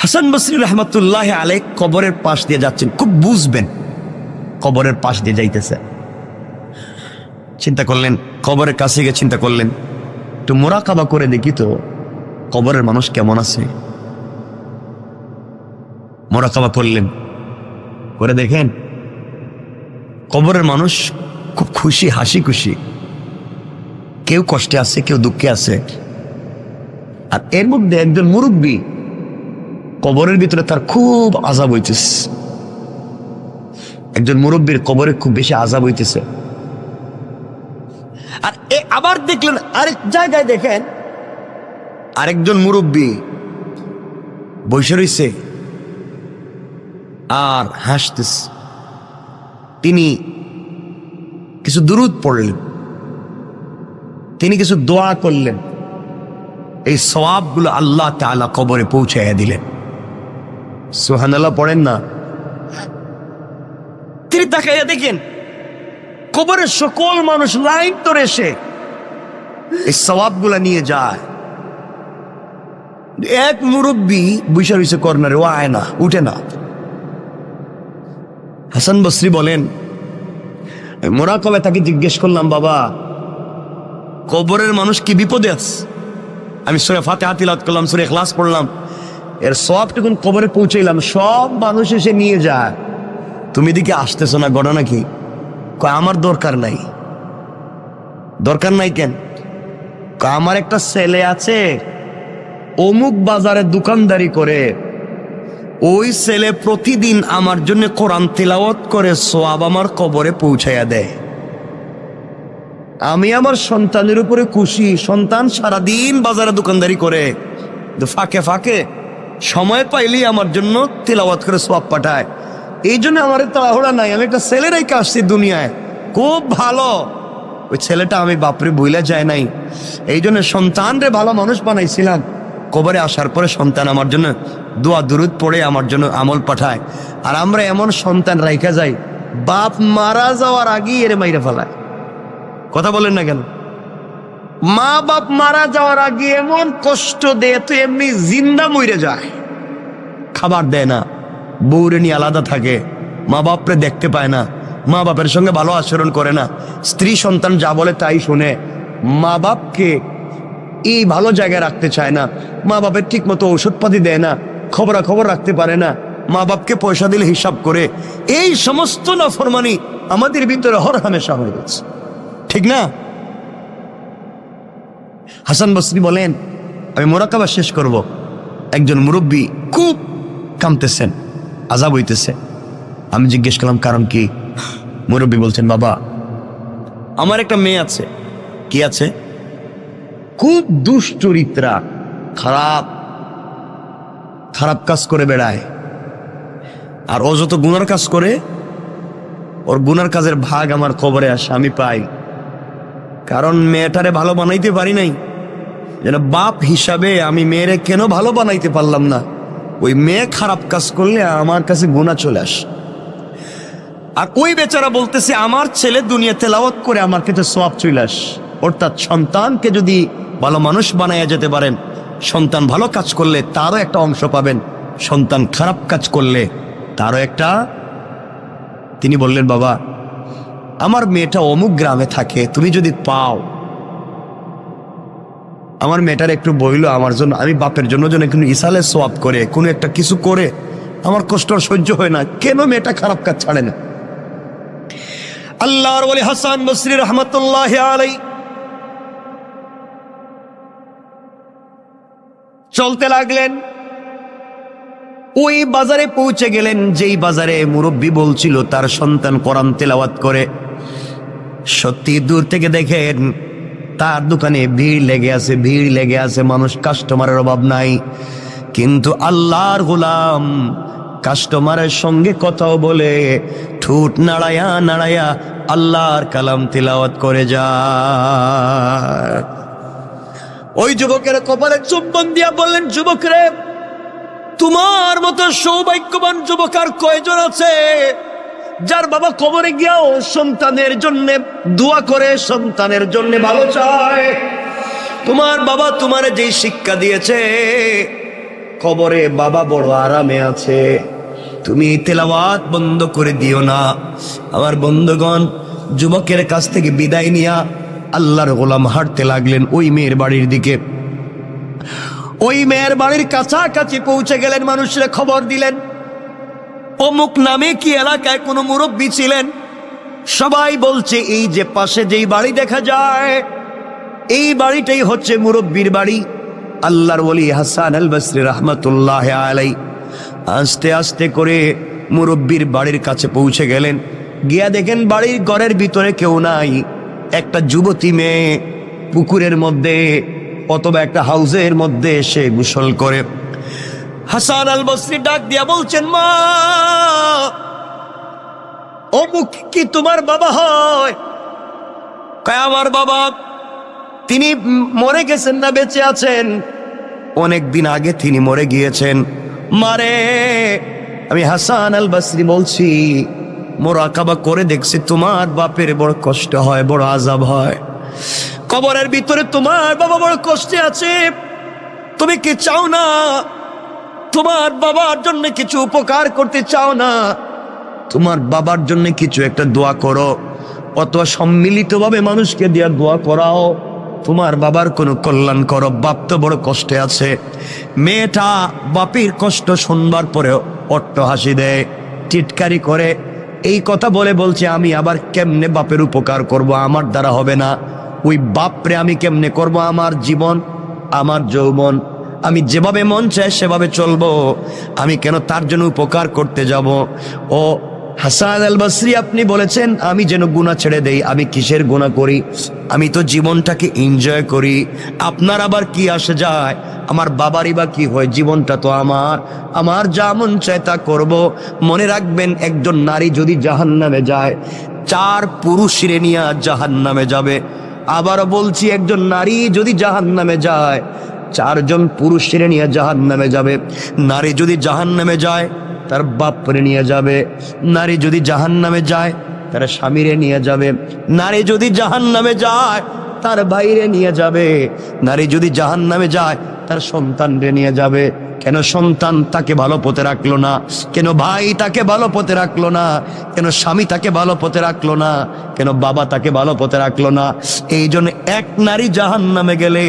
হাসান বসরি রহমতুল্লাহ আলাইহ কবরের পাশ দিয়ে যাচ্ছেন, খুব বুঝবেন, কবরের পাশ দিয়ে যাইতেছে। চিন্তা করলেন, কবরের কাছে গিয়ে চিন্তা করলেন, একটু মোরাকাবা করে দেখি তো কবরের মানুষ কেমন আছে। মোরাকাবা করলেন, করে দেখেন কবরের মানুষ খুব খুশি, হাসি খুশি, কেউ কষ্টে আছে, কেউ দুঃখে আছে। আর এর মধ্যে একজন মুরব্বী, কবরের ভিতরে তার খুব আযাব হইতেছে। একজন মুরব্বীর কবরে খুব বেশি আযাব হইতেছে। আর আবার দেখলেন আরেক জায়গায়, দেখেন আরেকজন মুরব্বী বসে রইছে আর হাসতেছে। তিনি কিছু দুরূদ পড়লেন, তিনি কিছু দোয়া করলেন, এই সওয়াবগুলো আল্লাহ তাআলা কবরে পৌঁছাইয়া দিলেন। সুবহানাল্লাহ পড়েন না? তিনি তাকাইয়া দেখেন কবরের সকল মানুষ লাইন ধরে এসে এই সওয়াবগুলা নিয়ে যায়। এক মুরব্বী বসে রইছে কর্নারে, ও আয় না, উঠে না। হাসান বসরি বলেন, মোরাকাবায় তাকে জিজ্ঞেস করলাম, বাবা কবরের মানুষ কি বিপদে আছে? আমি সূরা ফাতিহা তিলাওয়াত করলাম, সূরা ইখলাস পড়লাম, এর সওয়াবটুকুন কবরে পৌঁছাইলাম, সব মানুষ এসে নিয়ে যায়, তুমি দিকে আসতেছো না, ঘটনা কি? কয় আমার দরকার নাই। দরকার নাই কেন? কয় আমার একটা ছেলে আছে, অমুক বাজারে দোকানদারি করে, ওই ছেলে প্রতিদিন আমার জন্য কোরআন তিলাওয়াত করে সওয়াব আমার কবরে পৌঁছাইয়া দেয়। আমি আমার সন্তানের উপরে খুশি, সন্তান সারাদিন বাজারে দোকানদারি করে, ফাঁকে ফাঁকে সময় পাইলেই আমার জন্য তিলাওয়াত করে সওয়াব পাঠায়। এই জন্য আমার তাড়াহুড়া নাই, আমি একটা ছেলে রেখে আসছি দুনিয়ায়, খুব ভালো। ওই ছেলেটা আমি বাপরে বইলা যায় নাই, এই জন্য সন্তানরে ভালো মানুষ বানাইছিলাম। কবরে আসার পরে সন্তান আমার জন্য দোয়া দুরুদ পড়ে আমার জন্য আমল পাঠায়। আর আমরা এমন সন্তান রাইখা যাই, বাপ মারা যাওয়ার আগেই এর মাইরে ফেলায়। কথা বলেন না কেন? মা বাপ মারা যাওয়ার আগে এমন কষ্ট দেয়, তো এমনি জিন্দা মরে যায়, খাবার দেয় না, বউরে নিয়ে আলাদা থাকে, মা বাপরে দেখতে পায় না, মা বাপের সঙ্গে ভালো আচরণ করে না, স্ত্রী সন্তান যা বলে তাই শুনে, মা বাপকে এই ভালো জায়গায় রাখতে চায় না, মা বাপের ঠিক মতো ঔষধপাতি দেয় না, খবরাখবর রাখতে পারে না, মা বাপকে পয়সা দিলে হিসাব করে। এই সমস্ত নাফরমানি আমাদের ভিতরে হর হামেশা হয়ে গেছে, ঠিক না? হাসান বসরি বলেন, আমি মোরাকাবা শেষ করব, একজন মুরব্বী খুব কামতেছেন, আযাব হইতেছে। আমি জিজ্ঞেস করলাম কারণ কি? মুরব্বী বলছেন, বাবা আমার একটা মেয়ে আছে। কি আছে? খুব দুশ্চরিত্রা, খারাপ খারাপ কাজ করে বেড়ায়, আর ও যত গুনার কাজ করে, ওর গুনার কাজের ভাগ আমার কবরে আসে, আমি পাই। কারণ মেয়েটারে ভালো বানাইতে পারি নাই, যেন বাপ হিসাবে আমি মেয়েরে কেন ভালো বানাইতে পারলাম না? ওই মেয়ে খারাপ কাজ করলে আমার কাছে গুনাহ চলে আসে। আর ওই বেচারা বলতেছে, আমার ছেলে দুনিয়া তেলাওয়াত করে আমার কাছে সওয়াব চলে আসে। অর্থাৎ সন্তানকে যদি ভালো মানুষ বানাইয়া যেতে পারেন, সন্তান ভালো কাজ করলে তারও একটা অংশ পাবেন, সন্তান খারাপ কাজ করলে তারও একটা। তিনি বললেন, বাবা আমার মেয়েটা অমুক গ্রামে থাকে, তুমি যদি পাও আমার মেয়েটার একটু বইল আমার জন্য, আমি বাপের জন্য যেন একটু ইসালে সোয়াব করে কোনো একটা কিছু করে, আমার কষ্ট আর সহ্য হয় না, কেন মেয়েটা খারাপ কাজ ছাড়ে না। আল্লাহর ওলি হাসান বসরি রহমতুল্লাহ আলাই চলতে লাগলেন, ওই বাজারে পৌঁছে গেলেন যেই বাজারে মুরব্বী বলছিল তার সন্তান কোরআন তেলাওয়াত করে। সত্যি দূর থেকে দেখেন তার দোকানে ভিড় লেগে আছে, মানুষ, কাস্টমারের অভাব নাই। কিন্তু আল্লাহর গোলাম কাস্টমারের সঙ্গে কথাও বলে ঠোঁট নাড়ায়া আল্লাহর কালাম তিলাওয়াত করে যায়। ওই যুবকের কপালে চুম্বন দিয়া বললেন, যুবক রে, তোমার মতো সৌভাগ্যবান যুবক আর কয়জন আছে যার বাবা কবরে গিয়াও সন্তানের জন্য দোয়া করে, সন্তানের জন্য ভালো চায়। তোমার বাবা তোমার যেই শিক্ষা দিয়েছে, কবরে বাবা বড় আরামে আছে, তুমি তেলাওয়াত বন্ধ করে দিও না। আমার বন্ধুগণ, যুবকের কাছ থেকে বিদায় নিয়া আল্লাহর গোলাম হাঁটতে লাগলেন ওই মেয়ের বাড়ির দিকে। ওই মেয়ের বাড়ির কাছাকাছি পৌঁছে গেলেন, মানুষরা খবর দিলেন অমুক নামে কি এলাকায় কোনো মুরব্বী ছিলেন। সবাই বলছে এই যে পাশে যেই বাড়ি দেখা যায়, এই বাড়িটাই হচ্ছে মুরব্বীর বাড়ি। আল্লাহর ওলি হাসান আল বসরি রহমতুল্লাহ আলাই আস্তে আস্তে করে মুরব্বীর বাড়ির কাছে পৌঁছে গেলেন। গিয়া দেখেন বাড়ির ঘরের ভিতরে কেউ নাই, একটা যুবতী মেয়ে পুকুরের মধ্যে অথবা একটা হাউজের মধ্যে এসে গোসল করে। হাসান আল বসরি ডাক দিয়া বলছেন, মা, অমুক কি তোমার বাবা হয়? কয়, আমার বাবা, তিনি মরে গেছেন না বেঁচে আছেন? অনেক দিন আগে তিনি মরে গিয়েছেন। মারে, আমি হাসান আল বসরি বলছি, মোরাকাবা করে দেখছি তোমার বাপের বড় কষ্ট হয়, বড় আযাব হয়, কবরের ভিতরে তোমার বাবা বড় কষ্টে আছে। তুমি কি চাও না তোমার বাবার জন্য কিছু উপকার করতে চাও না? তোমার বাবার জন্য কিছু একটা দোয়া করো, অথবা সম্মিলিতভাবে মানুষকে দিয়া দোয়া করাও, তোমার বাবার কোনো কল্যাণ করো, বাপ তো বড় কষ্টে আছে। মেয়েটা বাপের কষ্ট শুনবার পরেও অট্ট হাসি দেয়, টিটকারি করে। এই কথা বলে বলছে, আমি আবার কেমনে বাপের উপকার করব? আমার দ্বারা হবে না। ওই বাপরে আমি কেমনে করব? আমার জীবন, আমার যৌবন, আমি যেভাবে মন চায় সেভাবে চলবো, আমি কেন তার জন্য উপকার করতে যাব? ও হাসান আল বসরি, আপনি বলেছেন আমি যেন গুনাহ ছেড়ে দেই, আমি কিসের গুনাহ করি? আমি তো জীবনটাকে এনজয় করি। আপনার আবার কি আসে যায়? আমার বাবারই বা কি হয়? জীবনটা তো আমার যা মন চায় তা করব। মনে রাখবেন, একজন নারী যদি জাহান্নামে যায়, 4 পুরুষের নিয়ে জাহান্নামে যাবে। আবারও বলছি, একজন নারী যদি জাহান্নামে যায়, 4 জন পুরুষের নিয়ে জাহান্নামে যাবে। নারী যদি জাহান্নামে যায়, তার বাপরে নিয়ে যাবে। নারী যদি জাহান্নামে যায়, তার স্বামীরে নিয়ে যাবে। নারী যদি জাহান্নামে যায়, তার ভাইরে নিয়ে যাবে। নারী যদি জাহান্নামে যায়, তার সন্তানরে নিয়ে যাবে। কেন সন্তান তাকে ভালো পথে রাখলো না? কেন ভাই তাকে ভালো পথে রাখলো না? কেন স্বামী তাকে ভালো পথে রাখলো না? কেন বাবা তাকে ভালো পথে রাখলো না? এই জন্য এক নারী জাহান্নামে গেলে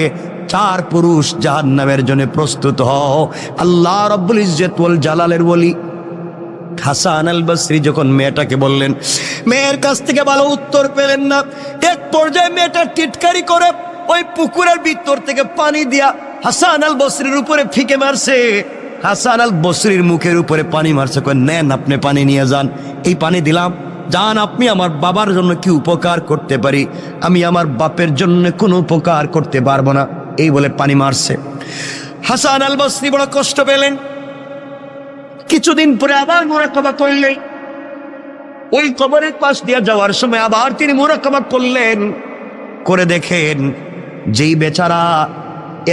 4 পুরুষ জাহান্নামের জন্য প্রস্তুত হও। আল্লাহ রাব্বুল ইজ্জত ওয়াল জালালের ওলি হাসান আল বসরি যখন মেয়েটাকে বললেন, মেয়ের কাছ থেকে ভালো উত্তর পেলেন না। এক পর্যায়ে মেয়েটা টিটকারি করে ওই পুকুরের ভিতর থেকে পানি দিয়া হাসান আল বসরির উপরে ফিকে মারছে। হাসান আল বসরির মুখের উপরে পানি মারছে। কয়, নেন, আপনি পানি নিয়ে যান, এই পানি দিলাম, যান, আপনি আমার বাবার জন্য কি উপকার করতে পারি? আমি আমার বাপের জন্য কোনো উপকার করতে পারবো না, এই বলে পানি মারছে। হাসান আল বসরি বড় কষ্ট পেলেন। কিছুদিন পরে আবার মুরাকাবা করলেন। ওই কবরের পাশ দিয়ে যাওয়ার সময় আবার তিনি মুরাকাবা করলেন। করে দেখেন, যেই বেচারা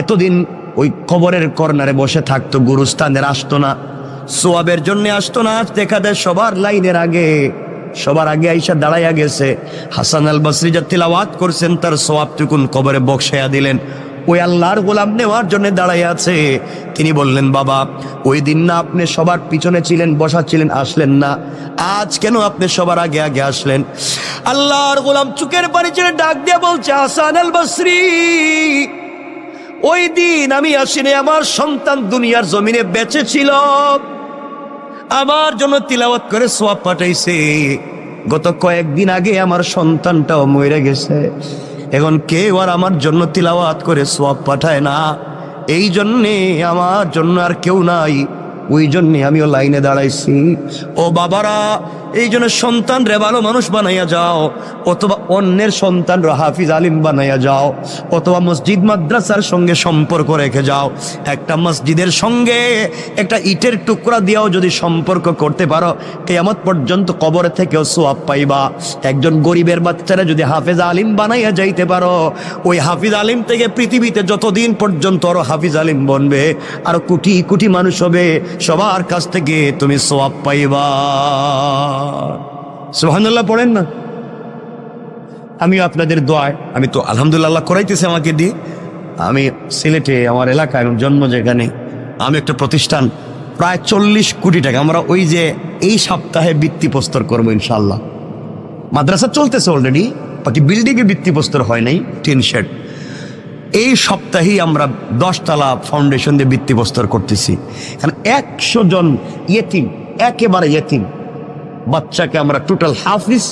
এতদিন ওই কবরের কর্নারে বসে থাকতো, গুরুস্থানের আসতো না, সোয়াবের জন্য আসতো না, আজ দেখা যায় সবার লাইনের আগে, সবার আগে আইসা দাঁড়াইয়া গেছে। হাসান আল বসরি যা তিলাওয়াত করছেন, তার সোয়াবটুকুন কবরে বক্সাইয়া দিলেন। ওই আল্লাহর গোলাম নেওয়ার জন্য দাঁড়াইয়া আছে। তিনি বললেন, বাবা, ওই দিন না আপনি সবার পিছনে ছিলেন, বসা ছিলেন, আসলেন না, আজ কেন আপনি সবার আগে আগে আসলেন? আল্লাহর গোলাম চুকের পানি ছেড়ে ডাক দিয়ে বলছে, হাসান আল বসরি, ওই দিন আমি আসিনি, আমার সন্তান দুনিয়ার জমিনে বেঁচে ছিল, আমার জন্য তিলাওয়াত করে সওয়াব পাঠাইছে। গত কয়েকদিন আগে আমার সন্তানটাও মরে গেছে, এখন কেউ আর আমার জন্য তিলাওয়াত করে সওয়াব পাঠায় না। এই জন্যে আমার জন্য আর কেউ নাই, ওই জন্যে আমিও লাইনে দাঁড়াইছি। ও বাবারা, এই জন্য সন্তান রে ভালো মানুষ বানাইয়া যাও, অথবা অন্যের সন্তান রে হাফিজ আলিম বানাইয়া যাও, অথবা মসজিদ মাদ্রাসার সঙ্গে সম্পর্ক রেখে যাও। একটা মসজিদের সঙ্গে একটা ইটের টুকরা দিয়েও যদি সম্পর্ক করতে পারো, কিয়ামত পর্যন্ত কবর থেকেও সওয়াব পাইবা। একজন গরিবের বাচ্চারা যদি হাফিজ আলিম বানাইয়া যাইতে পারো, ওই হাফিজ আলিম থেকে পৃথিবীতে যতদিন পর্যন্ত আরো হাফিজ আলিম বনবে, আরো কোটি কোটি মানুষ হবে, সবার কাছ থেকে তুমি সওয়াব পাইবা। সুবহানাল্লাহ পড়েন না? আমিও আপনাদের দোয়ায়, আমি তো আলহামদুলিল্লাহ করাইতেছি আমাকে দিয়ে। আমি সিলেটে আমার এলাকায় জন্ম, যেখানে আমি একটা প্রতিষ্ঠান প্রায় 40 কোটি টাকা, আমরা ওই যে এই সপ্তাহে ভিত্তিপ্রস্তর করবো ইনশাআল্লাহ। মাদ্রাসা চলতেছে অলরেডি, বাকি বিল্ডিংয়ে ভিত্তিপ্রস্তর হয় নাই, টিন শেড। এই সপ্তাহেই আমরা 10 তলা ফাউন্ডেশন দিয়ে ভিত্তিপ্রস্তর করতেছি। কারণ 100 জন ইয়েতিম, একেবারে ইয়েতিম বাচ্চাকে আমরা টোটাল হাফিজ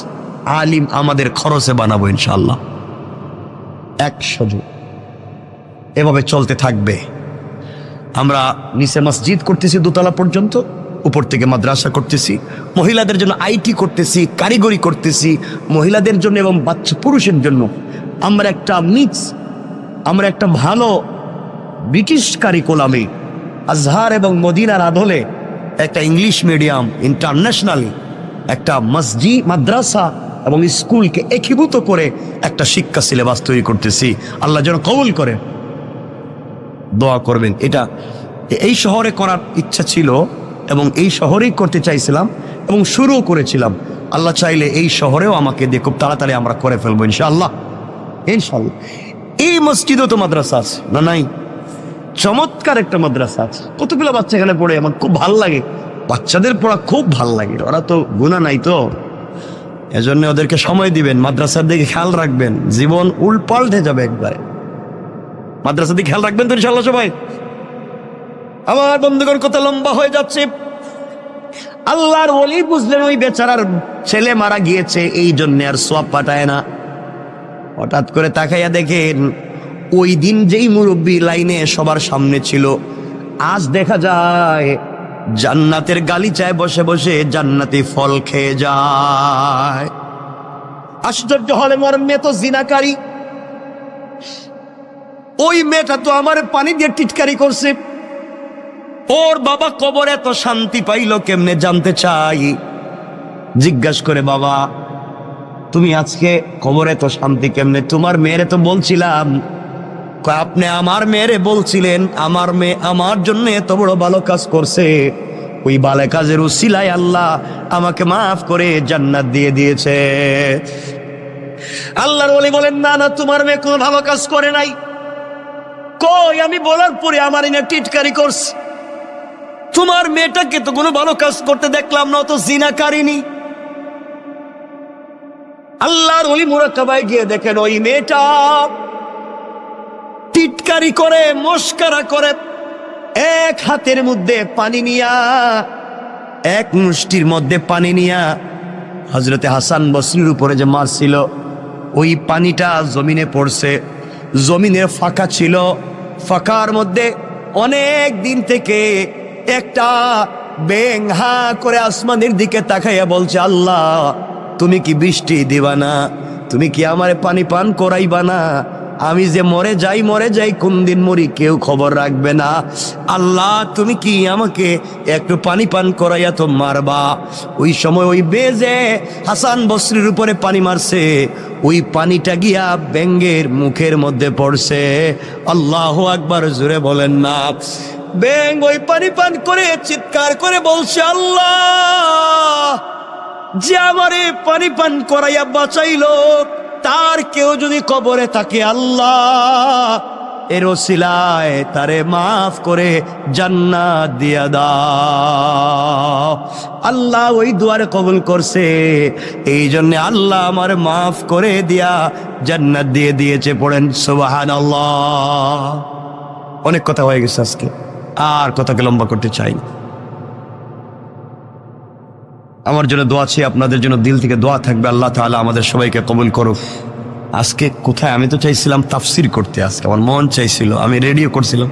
আলিম আমাদের খরচে বানাবো ইনশাআল্লাহ। 100 জন, এভাবে চলতে থাকবে। আমরা নিচে মসজিদ করতেছি 2 তলা পর্যন্ত, উপর থেকে মাদ্রাসা করতেছি, মহিলাদের জন্য আইটি করতেছি, কারিগরি করতেছি, মহিলাদের জন্য এবং বাচ্চা পুরুষের জন্য আমরা একটা মিক্স, আমরা একটা ভালো ব্রিটিশ কারিকুলামে আজহার এবং মদিনার আদলে একটা ইংলিশ মিডিয়াম ইন্টারন্যাশনালি একটা মসজিদ, মাদ্রাসা এবং স্কুলকে একীভূত করে একটা শিক্ষা সিলেবাস তৈরি করতেছি। আল্লাহ যেন কবুল করে, দোয়া করবেন। এটা এই শহরে করার ইচ্ছা ছিল এবং এই শহরেই করতে চাইছিলাম এবং শুরুও করেছিলাম। আল্লাহ চাইলে এই শহরেও আমাকে দিয়ে খুব তাড়াতাড়ি আমরা করে ফেলবো ইনশাআল্লাহ, ইনশাআল্লাহ। এই মসজিদও তো মাদ্রাসা আছে না? নাই? চমৎকার একটা মাদ্রাসা আছে, কতগুলো বাচ্চা এখানে পড়ে, আমার খুব ভাল লাগে। বাচ্চাদের পড়া খুব ভাল লাগে, ওরা তো গুনাহ নাই তো, এজন্য ওদেরকে সময় দিবেন, মাদ্রাসার দিকে খেয়াল রাখবেন, জীবন উল্পাল্টে যাবে একবারে। মাদ্রাসার দিকে খেয়াল রাখবেন তো ইনশাআল্লাহ সবাই? আমার বন্ধুগণ, কত লম্বা হয়ে যাচ্ছে। আল্লাহর ওলি বুঝলেন ওই বেচারার ছেলে মারা গিয়েছে, এই জন্য আর সওয়াব পাঠায় না। হঠাৎ করে তাকাইয়া দেখেন, ওই দিন যেই মুরব্বী লাইনে সবার সামনে ছিল, আজ দেখা যায় জান্নাতের গালিচায় বসে বসে জান্নাতি ফল খেয়ে যায়। আশ্চর্য হলে, আমার মেয়ে তো জিনাকারী, ওই মেয়েটা তো আমার পানি দিয়ে টিটকারি করছে, ওর বাবা কবরে এত শান্তি পাইল কেমনে জানতে চাই। জিজ্ঞাসা করে, বাবা তুমি আজকে কবরে এত শান্তি কেমনে? তোমার মেয়েরে তো বলছিলাম। আপনি আমার মেয়েরে বলছিলেন, আমার মেয়ে আমার জন্য এত বড় ভালো কাজ করছে, ওই ভালো কাজের উসিলায় আল্লাহ আমাকে মাফ করে জান্নাত দিয়ে দিয়েছে। আল্লাহর ওলি বলেন, না না, তোমার মেয়ে কোনো ভালো কাজ করে নাই। কই, আমি বলার পরে আমার এনে টিটকারি করছে। তোমার মেয়েটাকে তো কোনো ভালো কাজ করতে দেখলাম না, তো জিনাকারিনী। আল্লাহর ওলি মুরাকাবায় গিয়ে দেখেন, ওই মেয়েটা টিটকারি করে, মস্কারা করে, এক হাতের মধ্যে পানি নিয়া, এক মুষ্টির মধ্যে পানি নিয়া হযরতে হাসান বসরির উপরে যে মারছিল, ওই পানিটা জমিনে পড়ছে। জমিনে ফাঁকা ছিল, ফাঁকার মধ্যে অনেক দিন থেকে একটা ব্যাঙ হা করে আসমানের দিকে তাকাইয়া বলছে, আল্লাহ তুমি কি বৃষ্টি দিবা না? তুমি কি আমারে পানি পান করাইবা না? আমি যে মরে যাই, কোন দিন মরি কেউ খবর রাখবে না। আল্লাহ তুমি কি আমাকে একটু পানি পান করাইয়া তো মারবা? ওই সময় ওই বেজে হাসান বসরির উপরে পানি মারছে, ওই পানিটা গিয়া ব্যাঙের মুখের মধ্যে পড়ছে। আল্লাহু আকবার, জোরে বলেন না। ব্যাঙ ওই পানি পান করে চিৎকার করে বলছে, আল্লাহ যে আমারে পানি পান করাইয়া বাঁচাইলো, তার কেউ যদি কবরে থাকে, আল্লাহ এর ওসিলায় তারে মাফ করে জান্নাত দিয়া দাও। আল্লাহ ওই দুয়ারে কবুল করছে, এই জন্য আল্লাহ আমার মাফ করে দিয়া জান্নাত দিয়ে দিয়েছে। পড়েন সুবহানাল্লাহ। অনেক কথা হয়ে গেছে আজকে, আর কথাকে লম্বা করতে চাই না। আমার জন্য দোয়া আছে, আপনাদের জন্য দিল থেকে দোয়া থাকবে। আল্লাহ তাআলা আমাদের সবাইকে কবুল করুক। আজকে কোথায়, আমি তো চাইছিলাম তাফসির করতে, আজকে আমার মন চাইছিল, আমি রেডিও করছিলাম